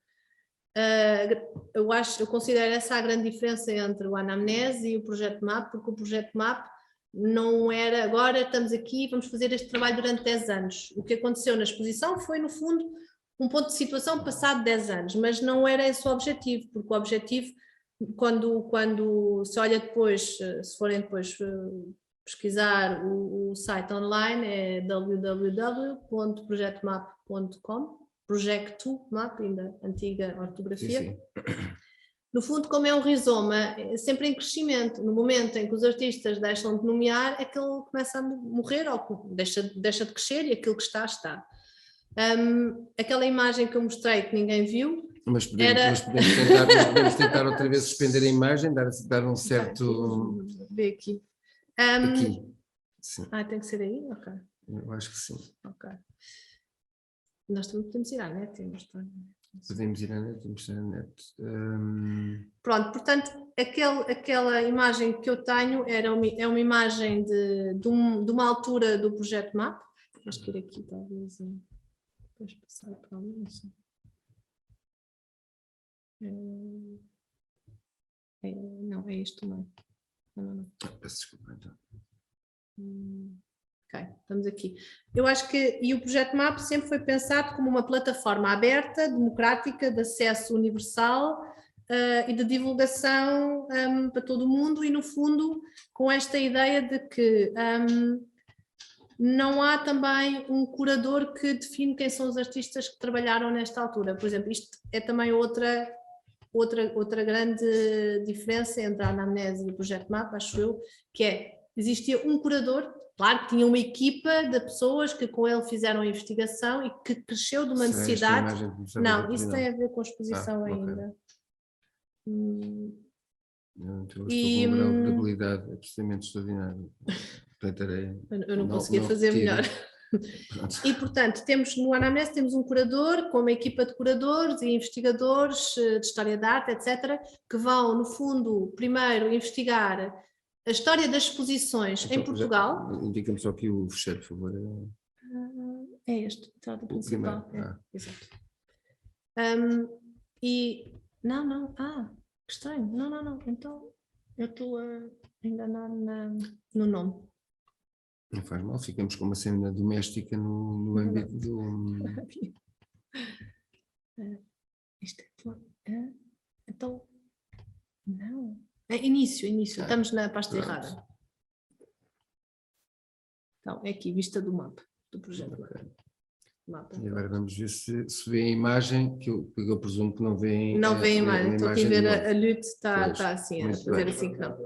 Eu considero essa a grande diferença entre o Anamnese e o projeto MAP, porque o projeto MAP não era agora estamos aqui, vamos fazer este trabalho durante 10 anos. O que aconteceu na exposição foi, no fundo, um ponto de situação passado 10 anos, mas não era esse o objetivo, porque o objetivo, quando se olha depois, se forem depois pesquisar o site online, é www.projetomap.com, Projeto Map, ainda antiga ortografia. Sim. No fundo, como é um rizoma, é sempre em crescimento. No momento em que os artistas deixam de nomear, é que ele começa a morrer ou deixa de crescer e aquilo que está. Aquela imagem que eu mostrei que ninguém viu. Mas podemos tentar outra vez suspender a imagem, dar um certo... Vê aqui. Aqui. Sim. Tem que ser aí? Ok. Eu acho que sim. Ok. Nós também podemos ir à net. Podemos ir à net, Pronto, portanto, aquela imagem que eu tenho é uma imagem de uma altura do projeto MAP. Acho que ir aqui, talvez. Depois passar para ali, não sei. Não, é isto também. Não. Peço desculpa, então. Ok, estamos aqui. Eu acho que o projeto MAP sempre foi pensado como uma plataforma aberta, democrática, de acesso universal, e de divulgação para todo o mundo, e no fundo com esta ideia de que não há também um curador que define quem são os artistas que trabalharam nesta altura. Por exemplo, isto é também outra grande diferença entre a anamnese e o projeto MAP, acho eu, que é, existia um curador, claro que tinha uma equipa de pessoas que com ele fizeram a investigação e que cresceu de uma necessidade. Não, isso tem a ver com a exposição ainda. Então, estou com um grau de habilidade absolutamente extraordinário. Tentarei. Eu não conseguia fazer melhor. E, portanto, temos no anamnese temos um curador com uma equipa de curadores e investigadores de história da arte, etc., que vão, no fundo, primeiro investigar a história das exposições em Portugal. Indica-me só aqui o fecheiro, por favor. É este, o trato principal. Exato. Que estranho. Não. Então, eu estou a enganar no nome. Não faz mal, ficamos com uma cena doméstica no âmbito do... Isto é... Então... Não. É início. Estamos na pasta errada. Então, é aqui, vista do mapa, do projeto. Mapa. E agora vamos ver se vê a imagem, que eu presumo que não vê. Não vê a imagem, estou aqui a ver a Lute, está assim, a fazer assim que não.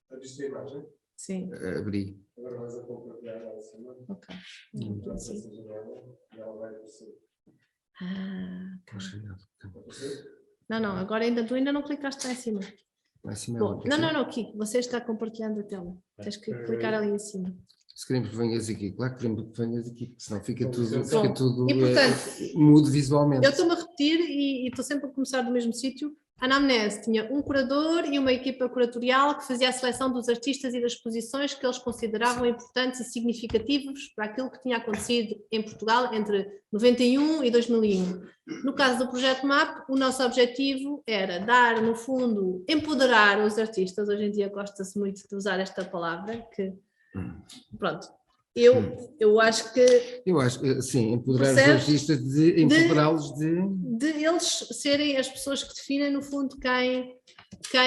A vista a imagem? Sim. Abri. Agora vais a compartilhar lá em cima. Ok. Não, agora tu ainda não clicaste lá em cima. Bom, não, aqui, você está compartilhando a tela. Tens que clicar ali em cima. Se queremos que venhas aqui, claro que queremos que venhas aqui, porque senão fica tudo e, portanto, mudo visualmente. Eu estou-me a repetir e estou sempre a começar do mesmo sítio. A anamnese tinha um curador e uma equipa curatorial que fazia a seleção dos artistas e das exposições que eles consideravam importantes e significativos para aquilo que tinha acontecido em Portugal entre 91 e 2001. No caso do projeto MAP, o nosso objetivo era dar, no fundo, empoderar os artistas. Hoje em dia gosta-se muito de usar esta palavra, que, pronto, eu acho que... Eu acho, sim, empoderar os artistas, empoderá-los de eles serem as pessoas que definem, no fundo, quem que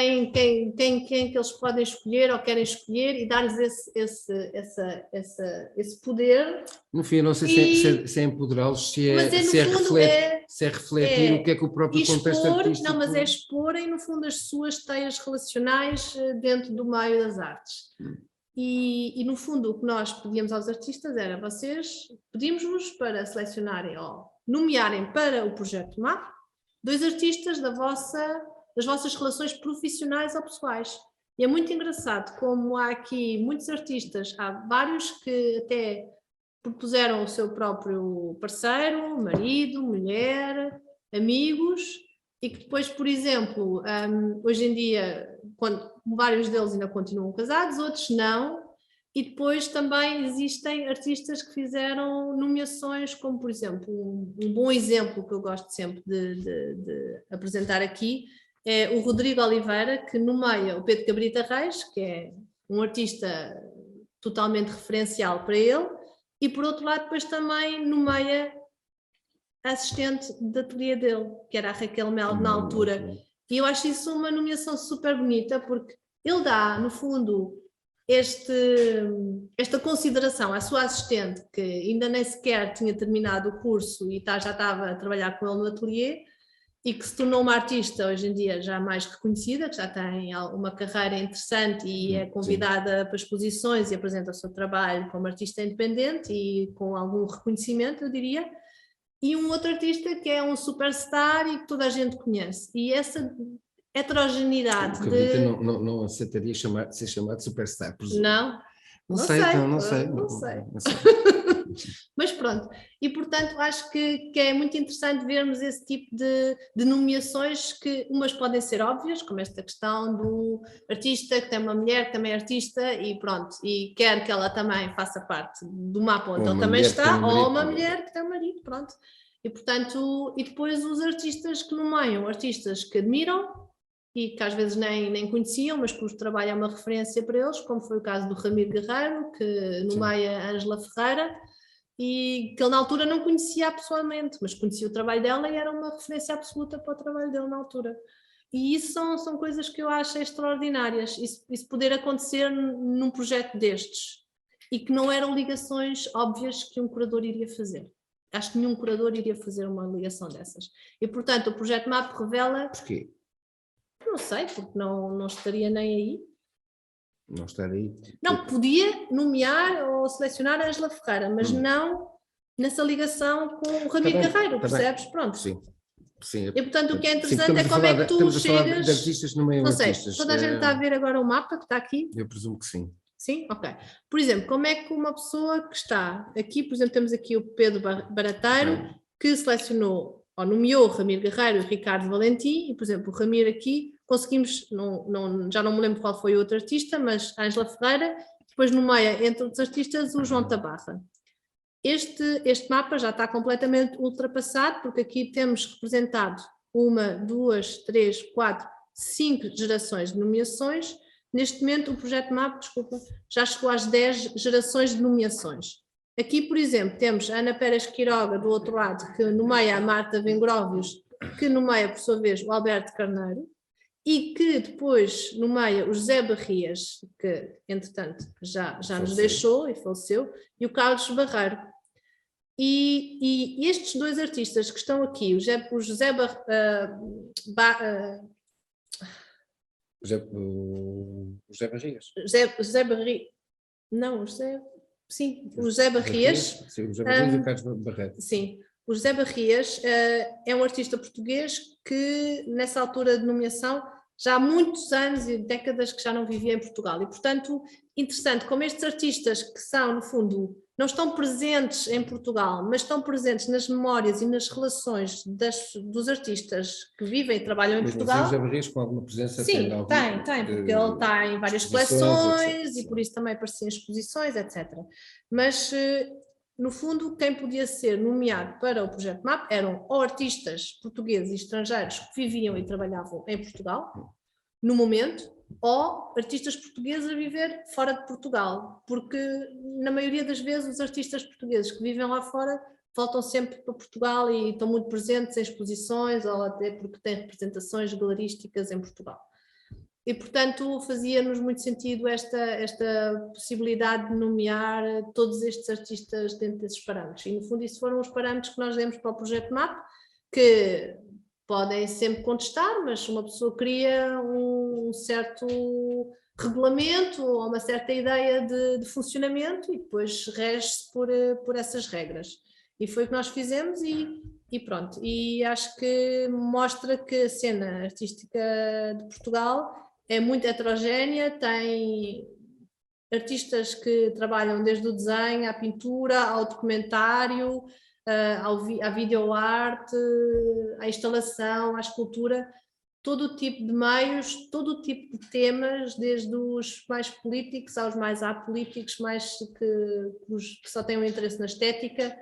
eles podem escolher ou querem escolher, e dar-lhes esse poder. No fim, eu não sei se é empoderá-los, se é refletir o que é que o próprio contexto artístico... Não, mas é exporem, no fundo, as suas teias relacionais dentro do meio das artes. E, no fundo, o que nós pedíamos aos artistas era, pedimos-vos para selecionarem ou nomearem para o projeto MAP 2 artistas das vossas relações profissionais ou pessoais. E é muito engraçado como há aqui muitos artistas, há vários que até propuseram o seu próprio parceiro, marido, mulher, amigos, e que depois, por exemplo, hoje em dia, vários deles ainda continuam casados, outros não, e depois também existem artistas que fizeram nomeações, como por exemplo, um bom exemplo que eu gosto sempre de apresentar aqui, é o Rodrigo Oliveira, que nomeia o Pedro Cabrita Reis, que é um artista totalmente referencial para ele, e por outro lado depois também nomeia a assistente de ateliê dele, que era a Raquel Melo na altura. E eu acho isso uma nomeação super bonita, porque ele dá, no fundo, esta consideração à sua assistente, que ainda nem sequer tinha terminado o curso e já estava a trabalhar com ele no ateliê, e que se tornou uma artista hoje em dia já mais reconhecida, que já tem uma carreira interessante e é convidada para exposições e apresenta o seu trabalho como artista independente e com algum reconhecimento, eu diria. E um outro artista que é um superstar e que toda a gente conhece. E essa heterogeneidade não aceitaria ser chamado superstar, presumo. Não sei. Mas pronto, e portanto acho que é muito interessante vermos esse tipo de nomeações, que umas podem ser óbvias, como esta questão do artista que tem uma mulher que também é artista e pronto, e quer que ela também faça parte do mapa onde ele também está, ou uma mulher que tem um marido, pronto. E portanto, e depois os artistas que nomeiam, artistas que admiram e que às vezes nem conheciam, mas cujo trabalho é uma referência para eles, como foi o caso do Ramiro Guerreiro, que nomeia a Ângela Ferreira, e que ele na altura não conhecia pessoalmente, mas conhecia o trabalho dela e era uma referência absoluta para o trabalho dele na altura. E isso são coisas que eu acho extraordinárias, isso poder acontecer num projeto destes, e que não eram ligações óbvias que um curador iria fazer. Acho que nenhum curador iria fazer uma ligação dessas. E, portanto, o projeto MAP revela... Porquê? Não sei, porque não estaria nem aí. Não estar aí? Não, podia nomear ou selecionar a Ângela Ferreira, mas não nessa ligação com o Ramiro bem, Carreiro, tá bem. percebes? Pronto. Sim. Sim, E, portanto, o que é sim, interessante estamos é a como falar é que tu estamos a falar chegas... de artistas no meio Não sei, artistas. toda a gente está a ver agora o mapa que está aqui? Eu presumo que sim. Sim? Ok. Por exemplo, como é que uma pessoa que está aqui, por exemplo, temos aqui o Pedro Barateiro, que selecionou, ou nomeou Ramiro Guerreiro e Ricardo Valentim, e, por exemplo, o Ramiro aqui, conseguimos, já não me lembro qual foi o outro artista, mas a Ângela Ferreira, depois no meio, entre outros artistas, o João Tabarra. Este mapa já está completamente ultrapassado, porque aqui temos representado 1, 2, 3, 4, 5 gerações de nomeações. Neste momento o projeto MAP, desculpa, já chegou às 10 gerações de nomeações. Aqui, por exemplo, temos a Ana Pérez Quiroga do outro lado, que nomeia a Marta Vengrovius, que nomeia, por sua vez, o Alberto Carneiro, e que depois nomeia o José Barrias, que, entretanto, já nos deixou e faleceu, e o Carlos Barreiro. E estes dois artistas que estão aqui, o José Barrias. José Barrias, não, o José Barrias. Sim, o José Barrias e o Carlos Barreto. Sim, o José Barrias é um artista português que, nessa altura de nomeação, já há muitos anos e décadas que já não vivia em Portugal. E, portanto, interessante como estes artistas que são, no fundo, não estão presentes em Portugal, mas estão presentes nas memórias e nas relações dos artistas que vivem e trabalham em Portugal. Mas o José Barrias com alguma presença? Sim, tem, porque ele está em várias coleções e por isso também aparecia em exposições, etc. Mas, no fundo, quem podia ser nomeado para o projeto MAP eram ou artistas portugueses e estrangeiros que viviam e trabalhavam em Portugal, no momento, ou artistas portugueses a viver fora de Portugal, porque na maioria das vezes os artistas portugueses que vivem lá fora voltam sempre para Portugal e estão muito presentes em exposições ou até porque têm representações galerísticas em Portugal. E, portanto, fazia-nos muito sentido esta possibilidade de nomear todos estes artistas dentro desses parâmetros. E, no fundo, isso foram os parâmetros que nós demos para o projeto MAP, que podem sempre contestar, mas uma pessoa cria um certo regulamento ou uma certa ideia de funcionamento e depois rege-se por essas regras. E foi o que nós fizemos e pronto. E acho que mostra que a cena artística de Portugal é muito heterogénea, tem artistas que trabalham desde o desenho à pintura, ao documentário, à videoarte, à instalação, à escultura, todo o tipo de meios, todo o tipo de temas, desde os mais políticos aos mais apolíticos, que só têm um interesse na estética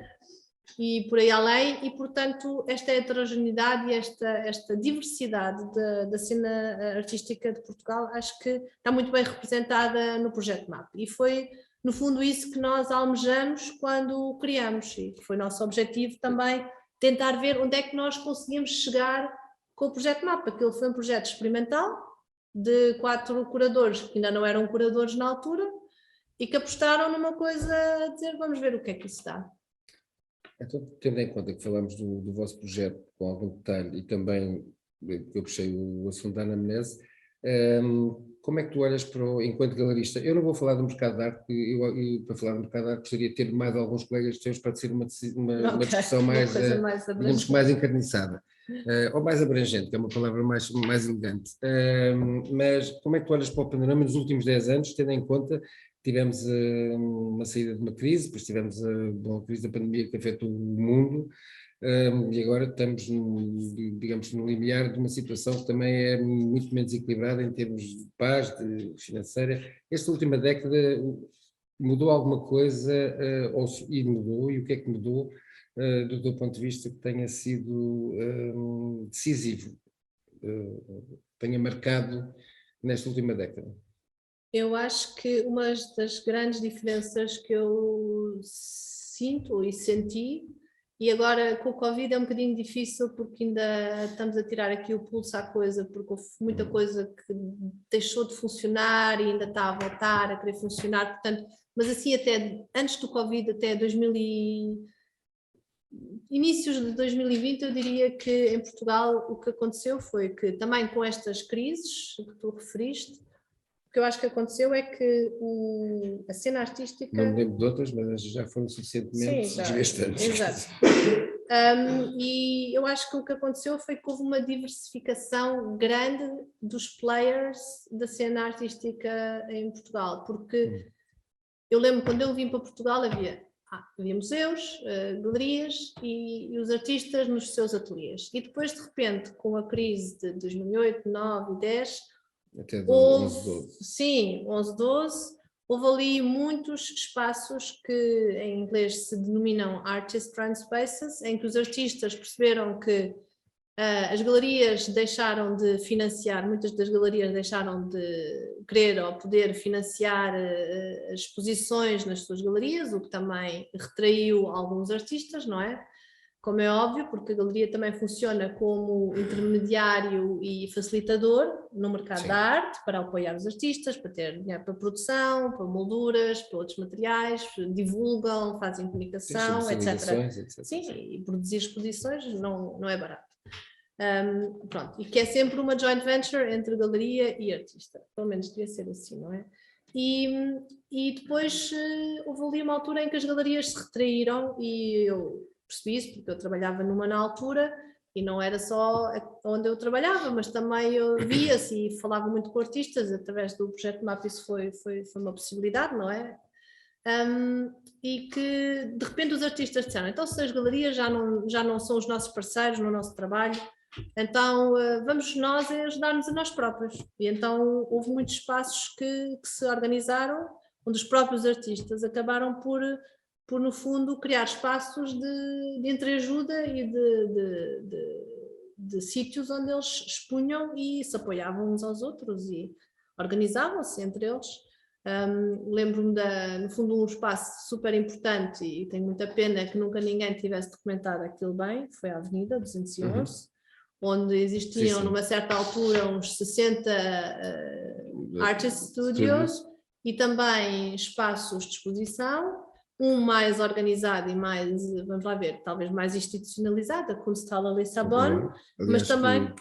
e por aí além, e portanto esta heterogeneidade e esta diversidade da cena artística de Portugal acho que está muito bem representada no projeto MAP e foi no fundo isso que nós almejamos quando o criamos e que foi nosso objetivo também tentar ver onde é que nós conseguimos chegar com o projeto MAP. Aquilo foi um projeto experimental de 4 curadores que ainda não eram curadores na altura e que apostaram numa coisa a dizer vamos ver o que é que isso dá. Então, tendo em conta que falamos do vosso projeto com algum detalhe e também que eu puxei o assunto da anamnese, como é que tu olhas enquanto galerista? Eu não vou falar do mercado de arte, e para falar do mercado de arte gostaria de ter mais alguns colegas teus para ser uma discussão mais, digamos que mais encarniçada, ou mais abrangente, que é uma palavra mais elegante. Mas como é que tu olhas para o panorama nos últimos 10 anos, tendo em conta tivemos uma saída de uma crise, depois tivemos uma crise da pandemia que afetou o mundo e agora estamos, digamos, no limiar de uma situação que também é muito menos equilibrada em termos de paz, de financeira. Esta última década mudou alguma coisa e o que é que mudou do teu ponto de vista que tenha sido decisivo, tenha marcado nesta última década? Eu acho que uma das grandes diferenças que eu sinto e senti E agora com o Covid é um bocadinho difícil porque ainda estamos a tirar aqui o pulso à coisa, porque houve muita coisa que deixou de funcionar e ainda está a voltar a querer funcionar, portanto, mas assim até antes do Covid, até inícios de 2020, eu diria que em Portugal o que aconteceu foi que também com estas crises que tu referiste, o que eu acho que aconteceu é que a cena artística... Não me lembro de outras, mas já foram suficientemente desgastantes. Exato. E eu acho que o que aconteceu foi que houve uma diversificação grande dos players da cena artística em Portugal, porque eu lembro quando eu vim para Portugal havia museus, galerias e os artistas nos seus ateliês. E depois, de repente, com a crise de 2008, 2009 e 2010, até 11, 12. Sim, 11, 12, houve ali muitos espaços que em inglês se denominam Artist Run Spaces, em que os artistas perceberam que as galerias deixaram de financiar, muitas das galerias deixaram de querer ou poder financiar as exposições nas suas galerias, o que também retraiu alguns artistas, não é? Como é óbvio, porque a galeria também funciona como intermediário e facilitador no mercado da arte, para apoiar os artistas, para ter dinheiro para produção, para molduras, para outros materiais, divulgam, fazem comunicação, etc. Sim, e produzir exposições não é barato. Pronto, e que é sempre uma joint venture entre galeria e artista, pelo menos devia ser assim, não é? E depois houve ali uma altura em que as galerias se retraíram e eu percebi isso porque eu trabalhava numa na altura e não era só onde eu trabalhava, mas também eu via-se e falava muito com artistas através do projeto MAP, isso foi uma possibilidade, não é? E que de repente os artistas disseram, então se as galerias já não são os nossos parceiros no nosso trabalho, então vamos nós ajudar-nos a nós próprios. E então houve muitos espaços que se organizaram, onde os próprios artistas acabaram por no fundo criar espaços de entreajuda e de sítios onde eles expunham e se apoiavam uns aos outros e organizavam-se entre eles. Lembro-me no fundo um espaço super importante e tenho muita pena que nunca ninguém tivesse documentado aquilo bem, foi a Avenida 211, onde existiam numa certa altura uns 60 artist studios e também espaços de exposição, um mais organizado e mais, vamos lá ver, talvez mais institucionalizado, a Kunsthalle Lissabon, mas também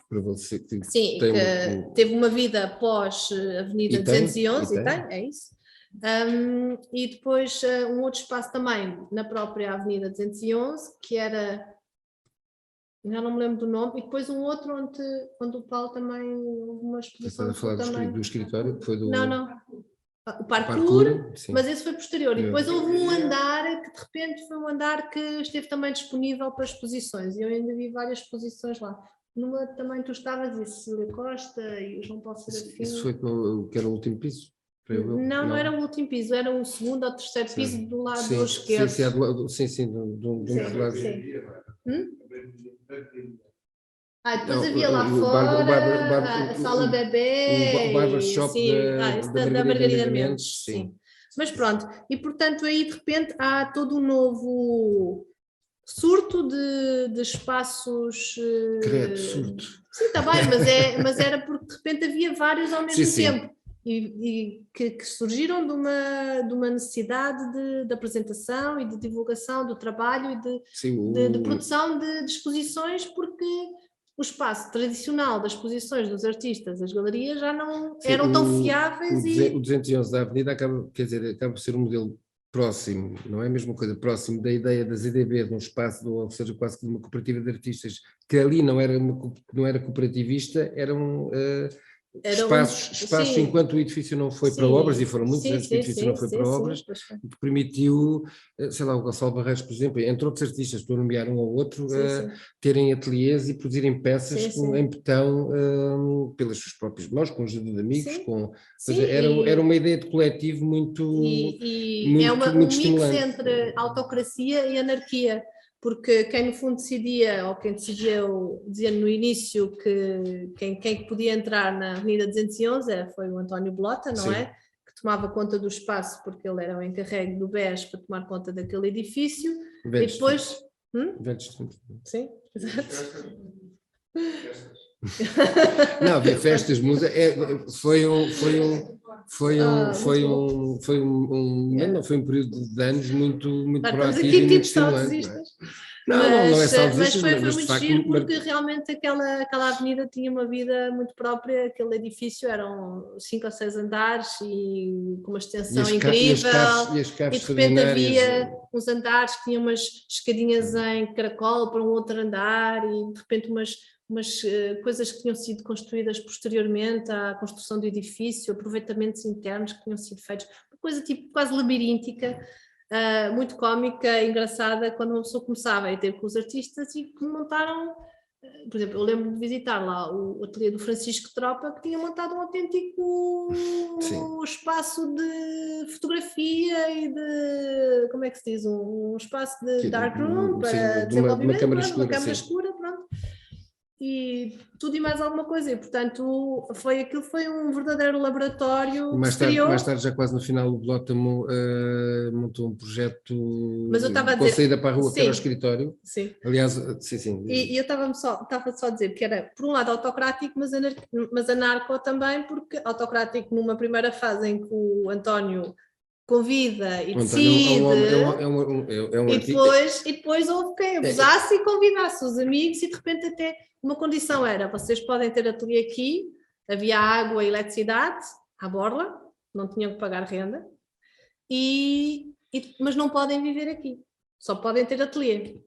sim, que teve uma vida após a Avenida 211 é isso. E depois um outro espaço também na própria Avenida 211, que era, já não me lembro do nome, e depois um outro onde o Paulo também houve uma exposição. Estás a falar também do escritório? Que foi do... Não. O parkour, mas esse foi posterior. E depois houve um andar que de repente foi um andar que esteve também disponível para exposições. E eu ainda vi várias exposições lá. Numa também tu estavas, e Cecília Costa e o João Paulo Serafim. Isso foi que era o último piso? Não era o último piso, era o segundo ou terceiro piso do lado esquerdo. Sim, do outro lado. Depois havia lá fora a sala bebê, o barbershop da Margarida Mendes, sim. Mas pronto, e portanto aí de repente há todo um novo surto de espaços... Credo, surto. Sim, está bem, mas era porque de repente havia vários ao mesmo tempo. E que surgiram de uma necessidade de apresentação e de divulgação do trabalho e de produção de exposições, porque o espaço tradicional das exposições dos artistas, as galerias, já não eram tão fiáveis. O 211 da Avenida acaba por ser um modelo próximo, não é a mesma coisa, próximo da ideia das EDB, de um espaço, ou seja, quase que de uma cooperativa de artistas, que ali não era cooperativista, eram espaços enquanto o edifício não foi para obras, e foram muitos anos que o edifício não foi para obras, que permitiu, sei lá, o Gonçalo Barreiros, por exemplo, entre outros artistas, estou a nomear um ou outro, terem ateliês e produzirem peças em betão pelas suas próprias mãos, com ajuda de amigos, era uma ideia de coletivo muito é um mix entre autocracia e anarquia. Porque quem no fundo decidia, ou quem decidiu dizer no início que quem podia entrar na Avenida 211 foi o António Blota, não é? Que tomava conta do espaço porque ele era o encarregue do BES para tomar conta daquele edifício. E depois Velhos tempos. Sim, exato. Não, havia festas, música, foi um período de anos muito Claro, estamos proativo aqui e muito tipo estimulante. saudosistas. Não é Mas saudosistas, foi mas de muito facto, giro porque realmente aquela avenida tinha uma vida muito própria, aquele edifício eram 5 ou 6 andares e com uma extensão incrível, e as caves e de repente extraordinárias. havia uns andares que tinham umas escadinhas em caracol para um outro andar e de repente umas coisas que tinham sido construídas posteriormente à construção do edifício, aproveitamentos internos que tinham sido feitos, uma coisa tipo quase labiríntica, muito cómica, engraçada, quando uma pessoa começava a ter com os artistas e que montaram, por exemplo, eu lembro de visitar lá o ateliê do Francisco Tropa, que tinha montado um autêntico espaço de fotografia e de, como é que se diz, um espaço de darkroom para desenvolvimento, uma câmara escura, pronto. E tudo e mais alguma coisa, e portanto aquilo foi um verdadeiro laboratório. Mais tarde, já quase no final, o Blota montou um projeto com saída para a rua, que era o escritório. Sim. Aliás, sim. E eu estava só a dizer que era, por um lado, autocrático, mas anarco também, porque autocrático numa primeira fase em que o António convida e decide, e depois houve quem abusasse e convidasse os amigos, e de repente até uma condição era, vocês podem ter ateliê aqui, havia água e eletricidade à borla, não tinham que pagar renda, mas não podem viver aqui, só podem ter ateliê.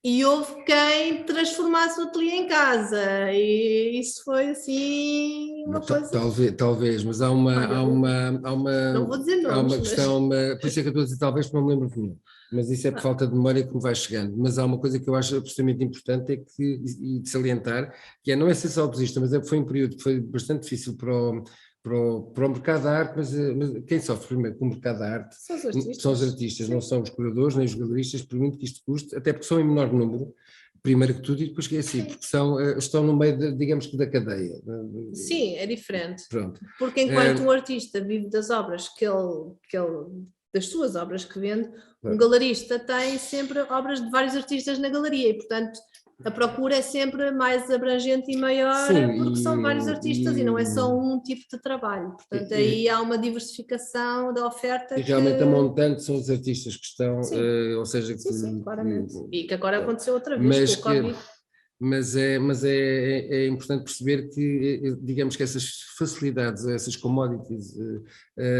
E houve quem transformasse o ateliê em casa, e isso foi assim uma coisa... Talvez, mas há uma não vou dizer nomes, há uma questão, por isso é que eu estou a dizer talvez, porque não me lembro de nenhum, mas isso é por falta de memória que me vai chegando. Mas há uma coisa que eu acho absolutamente importante e de salientar, que não é ser saudosista, mas foi um período que foi bastante difícil para o mercado da arte, mas quem sofre primeiro com o mercado da arte são os artistas, não são os curadores nem os galeristas, por muito que isto custe, até porque são em menor número, primeiro que tudo, e depois que é assim, porque estão no meio, digamos que da cadeia. Sim, é diferente. Pronto. Porque enquanto um artista vive das obras das suas obras que vende, um galerista tem sempre obras de vários artistas na galeria e, portanto, a procura é sempre mais abrangente e maior, porque são vários artistas e não é só um tipo de trabalho. Portanto, aí há uma diversificação da oferta. E realmente a montante são os artistas que estão, ou seja... Sim, claramente. E que agora aconteceu outra vez com o Covid. Mas é importante perceber que, digamos que essas facilidades, essas commodities,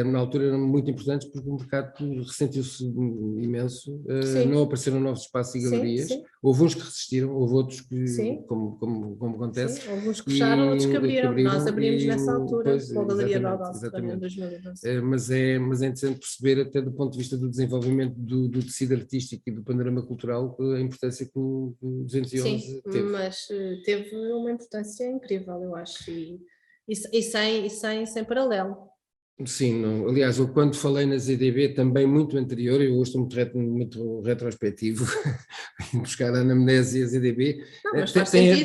na altura eram muito importantes porque o mercado ressentiu-se imenso, não apareceram novos espaços e galerias, houve uns que resistiram, houve outros que, como acontece. Sim, alguns que fecharam, outros que abriram. Nós abrimos nessa altura, com a Galeria Rodos, em 2012. Mas é interessante perceber, até do ponto de vista do desenvolvimento do tecido artístico e do panorama cultural, a importância que o 211 teve. Mas teve uma importância incrível, eu acho, e sem paralelo. Sim, não. Aliás, eu quando falei na ZDB, também muito anterior, eu hoje estou muito retrospectivo, buscar a anamnese e a ZDB,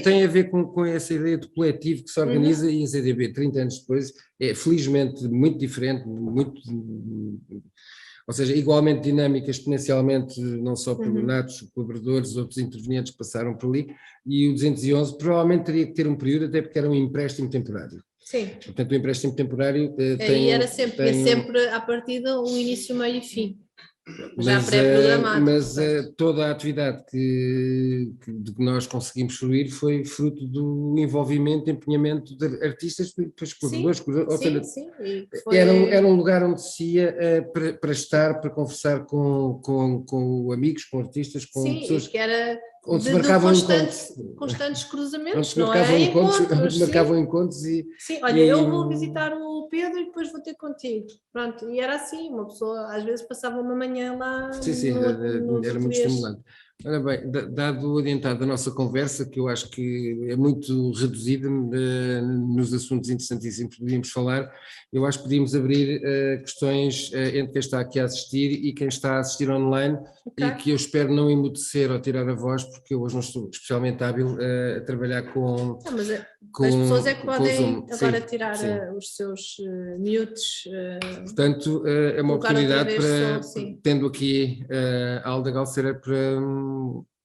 tem a ver com essa ideia de coletivo que se organiza, e a ZDB, 30 anos depois, é felizmente muito diferente, ou seja, igualmente dinâmica, exponencialmente, não só por natos, colaboradores, outros intervenientes que passaram por ali, e o 211 provavelmente teria que ter um período, até porque era um empréstimo temporário. Sim. Portanto, o empréstimo temporário era sempre à partida um início, meio e fim. Já pré-programado. Mas toda a atividade de que nós conseguimos fruir foi fruto do envolvimento, empenhamento de artistas, depois colaboradores, ou seja, era um lugar onde se ia para estar, para conversar com amigos, com artistas, com pessoas. Que era onde se marcavam constantes cruzamentos, onde marcavam encontros e... Sim, olha, eu vou visitar o Pedro e depois vou ter contigo. Pronto, e era assim, uma pessoa às vezes passava uma manhã lá. Sim, era muito estimulante. Ora bem, dado o adiantado da nossa conversa, que eu acho que é muito reduzida nos assuntos interessantíssimos que podíamos falar, eu acho que podíamos abrir questões entre quem está aqui a assistir e quem está a assistir online, e que eu espero não emudecer ou tirar a voz, porque eu hoje não estou especialmente hábil a trabalhar com... Mas as pessoas é que podem agora tirar os seus mutes. Portanto, é uma oportunidade para, tendo aqui a Alda Galceira para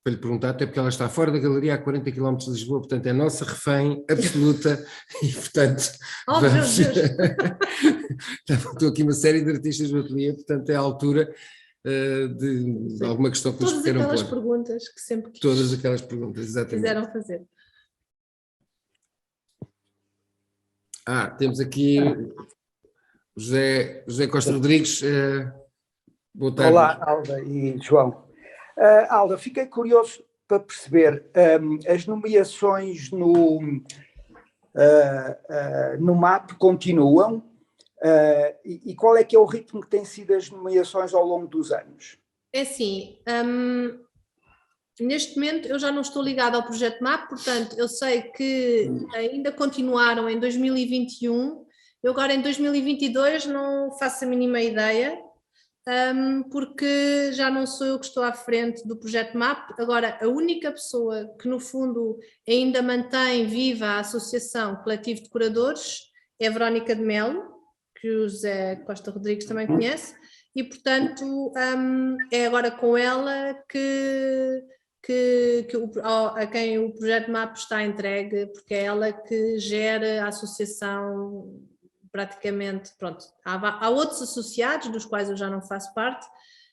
para lhe perguntar, até porque ela está fora da galeria a 40 km de Lisboa, portanto é a nossa refém absoluta e portanto Oh, vamos... meu Deus! Estou aqui uma série de artistas do ateliê, portanto é a altura de alguma questão que nos Todas queiram aquelas pôr. perguntas que sempre Todas aquelas perguntas, exatamente. quiseram fazer. Temos aqui José Costa Rodrigues. Boa tarde. Olá, Alda e João. Alda, fiquei curioso para perceber as nomeações no MAP continuam e qual é que é o ritmo que tem sido as nomeações ao longo dos anos? É assim, neste momento eu já não estou ligada ao projeto MAP, portanto eu sei que ainda continuaram em 2021, eu agora em 2022 não faço a mínima ideia, porque já não sou eu que estou à frente do projeto MAP. Agora, a única pessoa que no fundo ainda mantém viva a Associação Coletivo de Curadores é a Verónica de Melo, que o José Costa Rodrigues também conhece, e portanto é agora com ela a quem o projeto MAP está entregue, porque é ela que gera a associação praticamente, pronto, há outros associados, dos quais eu já não faço parte,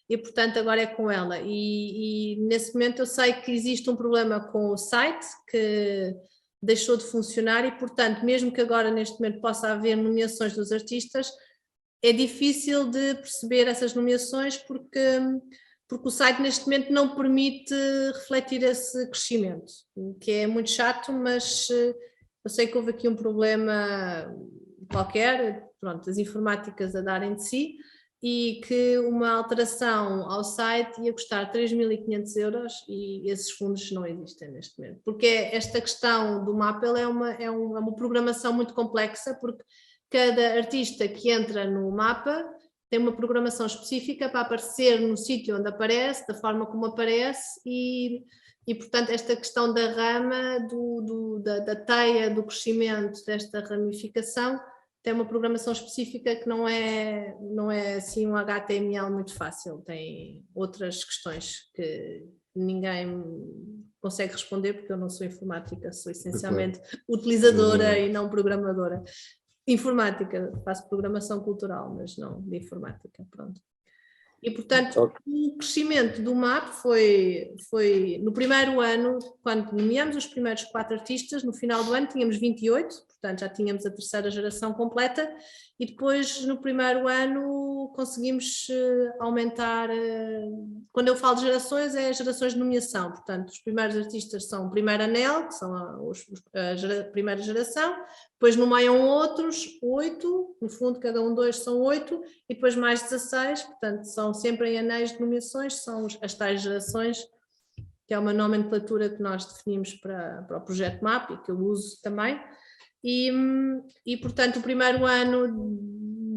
e portanto agora é com ela, e nesse momento eu sei que existe um problema com o site, que deixou de funcionar, e portanto, mesmo que agora neste momento possa haver nomeações dos artistas, é difícil de perceber essas nomeações porque o site neste momento não permite refletir esse crescimento, o que é muito chato, mas eu sei que houve aqui um problema qualquer, pronto, as informáticas a darem de si, e que uma alteração ao site ia custar 3.500 euros e esses fundos não existem neste momento. Porque esta questão do MAP é uma programação muito complexa, porque cada artista que entra no mapa tem uma programação específica para aparecer no sítio onde aparece, da forma como aparece, e portanto esta questão da rama, da teia, do crescimento desta ramificação, tem uma programação específica que não é assim um HTML muito fácil, tem outras questões que ninguém consegue responder, porque eu não sou informática, sou essencialmente utilizadora e não programadora. Informática, faço programação cultural, mas não de informática, pronto. E, portanto, o crescimento do MAP foi no primeiro ano, quando nomeamos os primeiros 4 artistas, no final do ano tínhamos 28, portanto já tínhamos a terceira geração completa, e depois no primeiro ano conseguimos aumentar, quando eu falo de gerações, é gerações de nomeação, portanto os primeiros artistas são o primeiro anel, que são a primeira geração, depois nomeiam outros 8, no fundo cada um 2 são 8, e depois mais 16, portanto são sempre em anéis de nomeações, são as tais gerações, que é uma nomenclatura que nós definimos para o projeto MAP e que eu uso também, e portanto o primeiro ano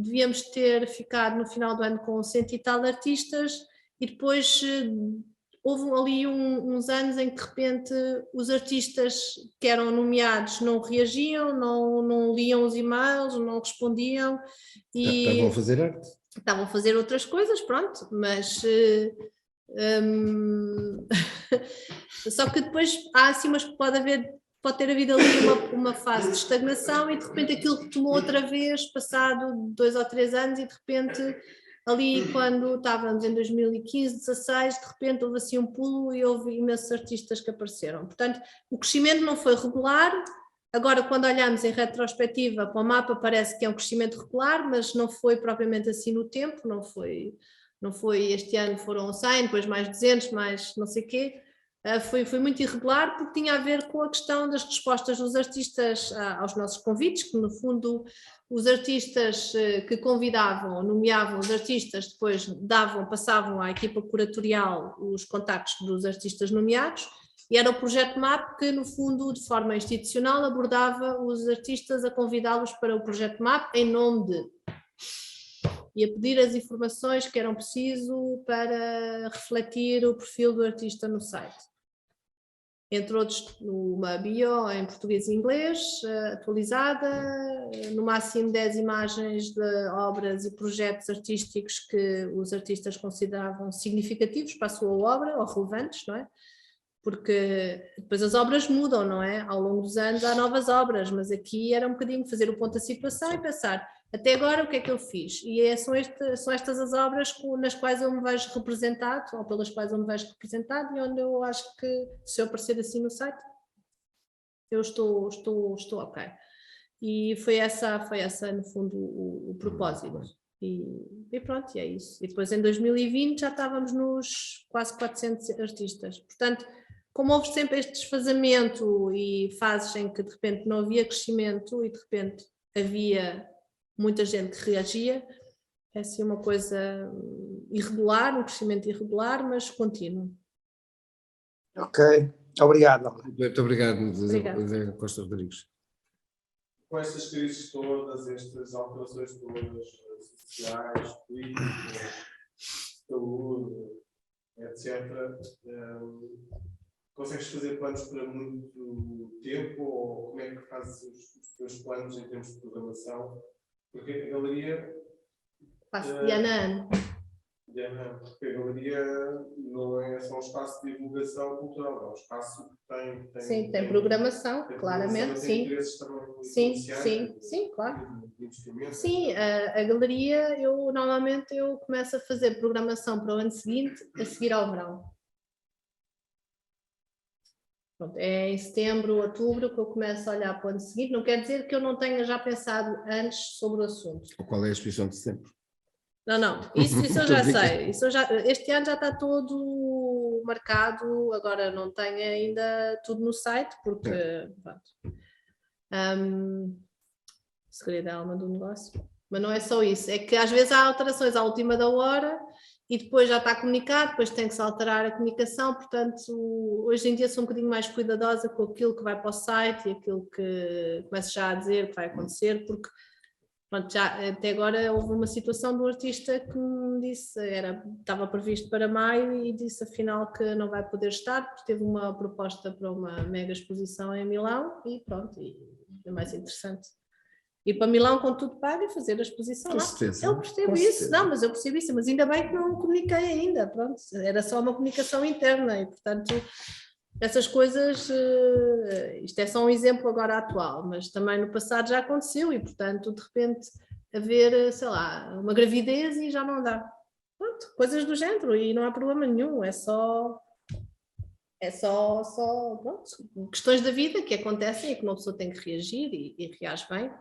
devíamos ter ficado no final do ano com 100 e tal artistas, e depois houve ali uns anos em que de repente os artistas que eram nomeados não reagiam, não liam os e-mails, não respondiam. E estavam a fazer arte. Estavam a fazer outras coisas, pronto, mas... só que depois há assim, mas pode ter havido ali uma fase de estagnação, e de repente aquilo retomou outra vez, passado 2 ou 3 anos, e de repente... Ali quando estávamos em 2015, 16, de repente houve assim um pulo e houve imensos artistas que apareceram. Portanto, o crescimento não foi regular. Agora, quando olhamos em retrospectiva para o mapa, parece que é um crescimento regular, mas não foi propriamente assim no tempo, não foi este ano foram 100, depois mais 200, mais não sei o quê. Foi muito irregular, porque tinha a ver com a questão das respostas dos artistas aos nossos convites, que no fundo os artistas que convidavam, nomeavam os artistas, depois passavam à equipa curatorial os contactos dos artistas nomeados, e era o projeto MAP que no fundo de forma institucional abordava os artistas a convidá-los para o projeto MAP em nome de... e a pedir as informações que eram preciso para refletir o perfil do artista no site. Entre outros, uma bio em português e inglês, atualizada, no máximo 10 imagens de obras e projetos artísticos que os artistas consideravam significativos para a sua obra, ou relevantes, não é? porque depois as obras mudam, não é? Ao longo dos anos há novas obras, mas aqui era um bocadinho fazer o ponto da situação e pensar, até agora o que é que eu fiz? E são estas as obras nas quais eu me vejo representado, ou pelas quais eu me vejo representado, e onde eu acho que, se eu aparecer assim no site, eu estou ok. E foi essa no fundo, o propósito. E pronto, e é isso. E depois em 2020 já estávamos nos quase 400 artistas. Portanto, como houve sempre este desfazamento e fases em que de repente não havia crescimento e de repente havia muita gente que reagia, é assim uma coisa irregular, um crescimento irregular, mas contínuo. Ok, obrigado. Muito obrigado, Obrigada. Zé Costa Rodrigues. Com estas crises todas, estas alterações todas, sociais, políticas, saúde, etc., consegues fazer planos para muito tempo ou como é que fazes os teus planos em termos de programação? Porque a galeria... Faço de ano a ano. Porque a galeria não é só um espaço de divulgação cultural, é um espaço que tem... Sim, tem programação, claramente, sim. Sim, claro. Sim, a galeria, normalmente eu começo a fazer programação para o ano seguinte, a seguir ao verão. Pronto, é em setembro, outubro que eu começo a olhar para o ano seguinte, não quer dizer que eu não tenha já pensado antes sobre o assunto. Qual é a exposição de setembro? Não, isso eu já sei. Este ano já está todo marcado, agora não tenho ainda tudo no site, porque segredo é a alma do negócio. Mas não é só isso, é que às vezes há alterações à última da hora e depois já está comunicado, depois tem que se alterar a comunicação, portanto hoje em dia sou um bocadinho mais cuidadosa com aquilo que vai para o site e aquilo que começo já a dizer que vai acontecer, porque pronto, já até agora houve uma situação do artista que me disse, estava previsto para maio e disse afinal que não vai poder estar, porque teve uma proposta para uma mega exposição em Milão e pronto, e é mais interessante ir para Milão com tudo pago e fazer a exposição lá. Eu percebo isso, não, mas eu percebo isso, mas ainda bem que não comuniquei ainda, pronto, era só uma comunicação interna e portanto essas coisas, isto é só um exemplo agora atual, mas também no passado já aconteceu e portanto de repente haver, sei lá, uma gravidez e já não dá. Pronto, coisas do género e não há problema nenhum, é só pronto, questões da vida que acontecem e que uma pessoa tem que reagir e reage bem,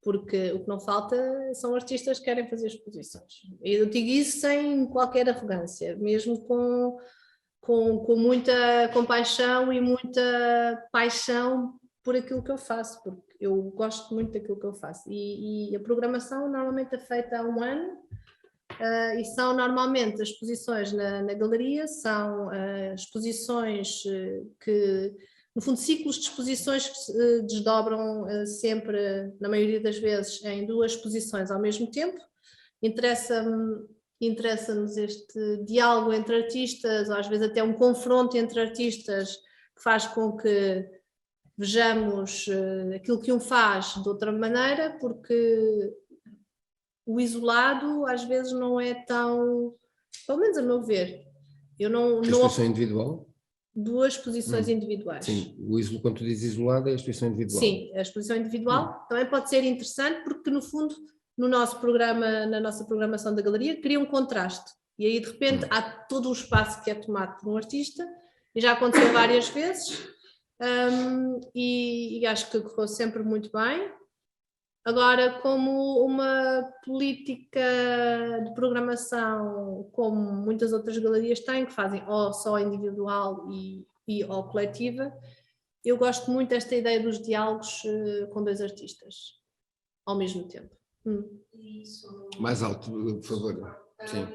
porque o que não falta são artistas que querem fazer exposições. E eu digo isso sem qualquer arrogância, mesmo com muita compaixão e muita paixão por aquilo que eu faço, porque eu gosto muito daquilo que eu faço. E a programação normalmente é feita há um ano, e são normalmente as exposições na galeria, são exposições que, no fundo, ciclos de exposições que se desdobram sempre, na maioria das vezes, em 2 exposições ao mesmo tempo. Interessa-nos este diálogo entre artistas, ou às vezes até um confronto entre artistas que faz com que vejamos aquilo que um faz de outra maneira, porque o isolado às vezes não é tão, pelo menos a meu ver, eu não... Exposição individual? 2 exposições individuais. Sim, quando tu dizes isolado é a exposição individual. Sim, a exposição individual também pode ser interessante porque no fundo no nosso programa, na nossa programação da galeria, cria um contraste e aí de repente há todo o espaço que é tomado por um artista e já aconteceu várias vezes e acho que correu sempre muito bem. Agora, como uma política de programação, como muitas outras galerias têm, que fazem ou só individual ou coletiva, eu gosto muito desta ideia dos diálogos com 2 artistas ao mesmo tempo. Mais alto, por favor. Sim.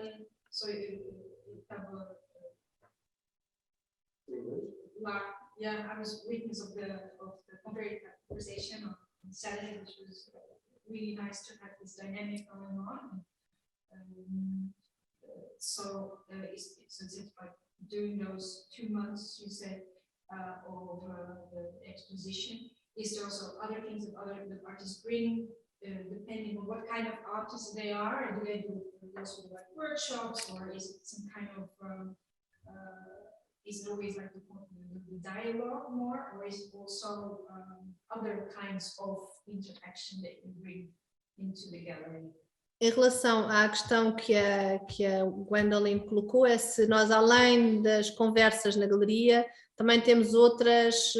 I was witness of the conversation on Saturday, which was really nice to have this dynamic going on. It's like during those 2 months you said of the exposition, is there also other things that the artists bring, depending on what kind of artists they are, and do they do also like workshops, or is it some kind of is it always like the dialogue more, or is it also other kinds of interaction that you bring into the gallery? Em relação à questão que a Gwendolyn colocou, é se nós, além das conversas na galeria, também temos outros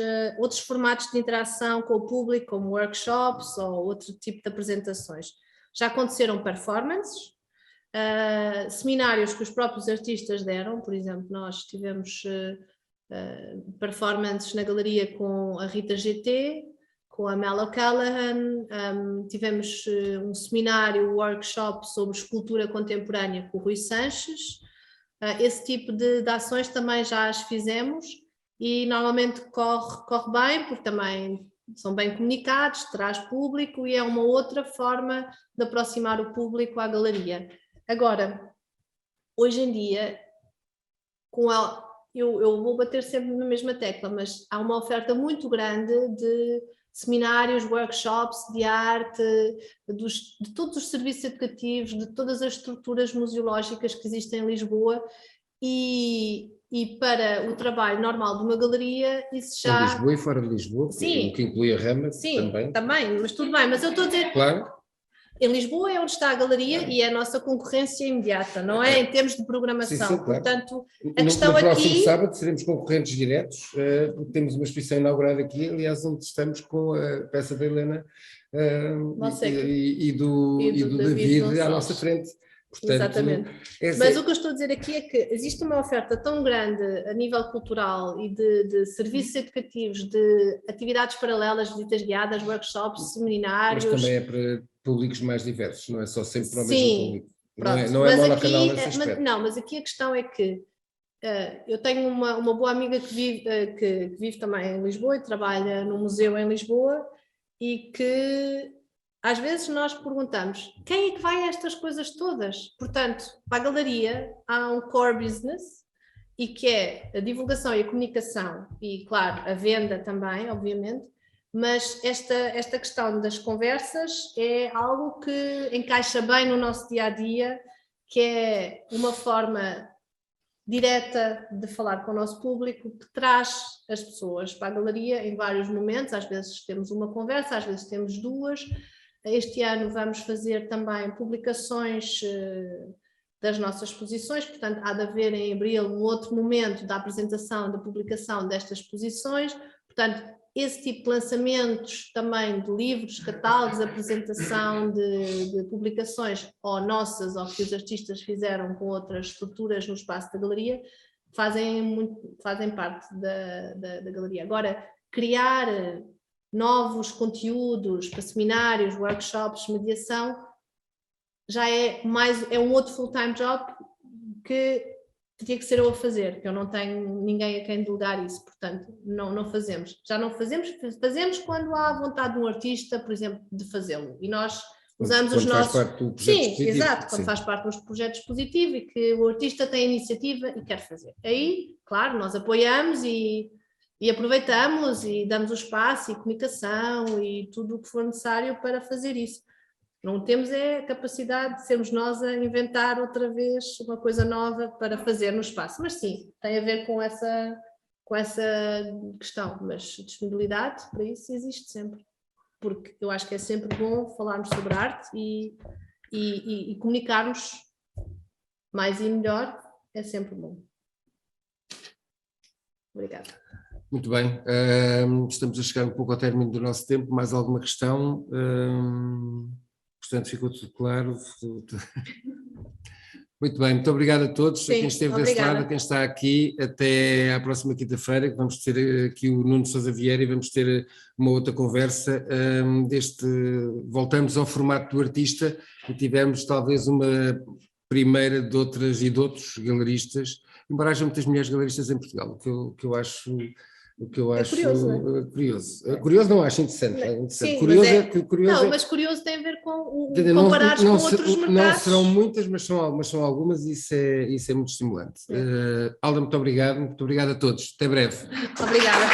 formatos de interação com o público, como workshops ou outro tipo de apresentações. Já aconteceram performances, seminários que os próprios artistas deram, por exemplo, nós tivemos performances na galeria com a Rita GT, com a Mel O'Callaghan, tivemos um seminário, workshop sobre escultura contemporânea com o Rui Sanches. Esse tipo de ações também já as fizemos e normalmente corre bem, porque também são bem comunicados, traz público e é uma outra forma de aproximar o público à galeria. Agora, hoje em dia, eu vou bater sempre na mesma tecla, mas há uma oferta muito grande de seminários, workshops de arte, de todos os serviços educativos, de todas as estruturas museológicas que existem em Lisboa e para o trabalho normal de uma galeria, isso já... Em Lisboa e fora de Lisboa, Sim. que inclui a Rama Sim, também. mas tudo bem, mas eu estou a dizer... Claro. Em Lisboa é onde está a galeria e é a nossa concorrência imediata, não é? Em termos de programação. Sim, claro. Portanto, a questão no próximo aqui... sábado seremos concorrentes diretos, porque temos uma exposição inaugurada aqui, aliás, onde estamos com a peça da Helena e do David à nossa frente. Portanto, exatamente. Mas o que eu estou a dizer aqui é que existe uma oferta tão grande a nível cultural e de serviços educativos, de atividades paralelas, visitas guiadas, workshops, seminários... Mas também é para públicos mais diversos, não é só sempre para o mesmo Sim, público. Pronto. Não é monocanal nesse aspecto. Mas aqui a questão é que eu tenho uma boa amiga que vive também em Lisboa e trabalha no museu em Lisboa e que às vezes nós perguntamos quem é que vai a estas coisas todas? Portanto, para a galeria há um core business e que é a divulgação e a comunicação e, claro, a venda também, obviamente, mas esta questão das conversas é algo que encaixa bem no nosso dia-a-dia, que é uma forma direta de falar com o nosso público, que traz as pessoas para a galeria em vários momentos, às vezes temos uma conversa, às vezes temos duas. Este ano vamos fazer também publicações das nossas exposições, portanto há de haver em abril um outro momento da apresentação, da publicação destas exposições, portanto esse tipo de lançamentos também de livros, catálogos, apresentação de publicações ou nossas ou que os artistas fizeram com outras estruturas no espaço da galeria, fazem parte da galeria. Agora, criar novos conteúdos para seminários, workshops, mediação, já é um outro full-time job que teria que ser eu a fazer, que eu não tenho ninguém a quem delegar isso, portanto não fazemos. Já não fazemos quando há vontade de um artista, por exemplo, de fazê-lo, e nós usamos os nossos... Quando faz parte do projeto expositivo. Exato, quando faz parte do projeto expositivo e que o artista tem a iniciativa e quer fazer. Aí, claro, nós apoiamos e aproveitamos e damos o espaço e comunicação e tudo o que for necessário para fazer isso. Não temos a capacidade de sermos nós a inventar outra vez uma coisa nova para fazer no espaço, mas sim, tem a ver com essa questão, mas disponibilidade para isso existe sempre, porque eu acho que é sempre bom falarmos sobre arte e comunicarmos mais e melhor, é sempre bom. Obrigada. Muito bem, estamos a chegar um pouco ao término do nosso tempo, mais alguma questão? Portanto, ficou tudo claro. Muito bem, muito obrigado a todos, a quem esteve desse lado, a quem está aqui, até à próxima quinta-feira, que vamos ter aqui o Nuno Sousa Vieira e vamos ter uma outra conversa voltamos ao formato do artista e tivemos talvez uma primeira de outras e de outros galeristas, embora haja muitas mulheres galeristas em Portugal, o que eu acho curioso. Curioso não acho interessante. Sim, curioso mas curioso tem a ver com comparados com outros mercados. Não serão muitas, mas são algumas e isso é muito estimulante. Alda, muito obrigado a todos. Até breve. Obrigada.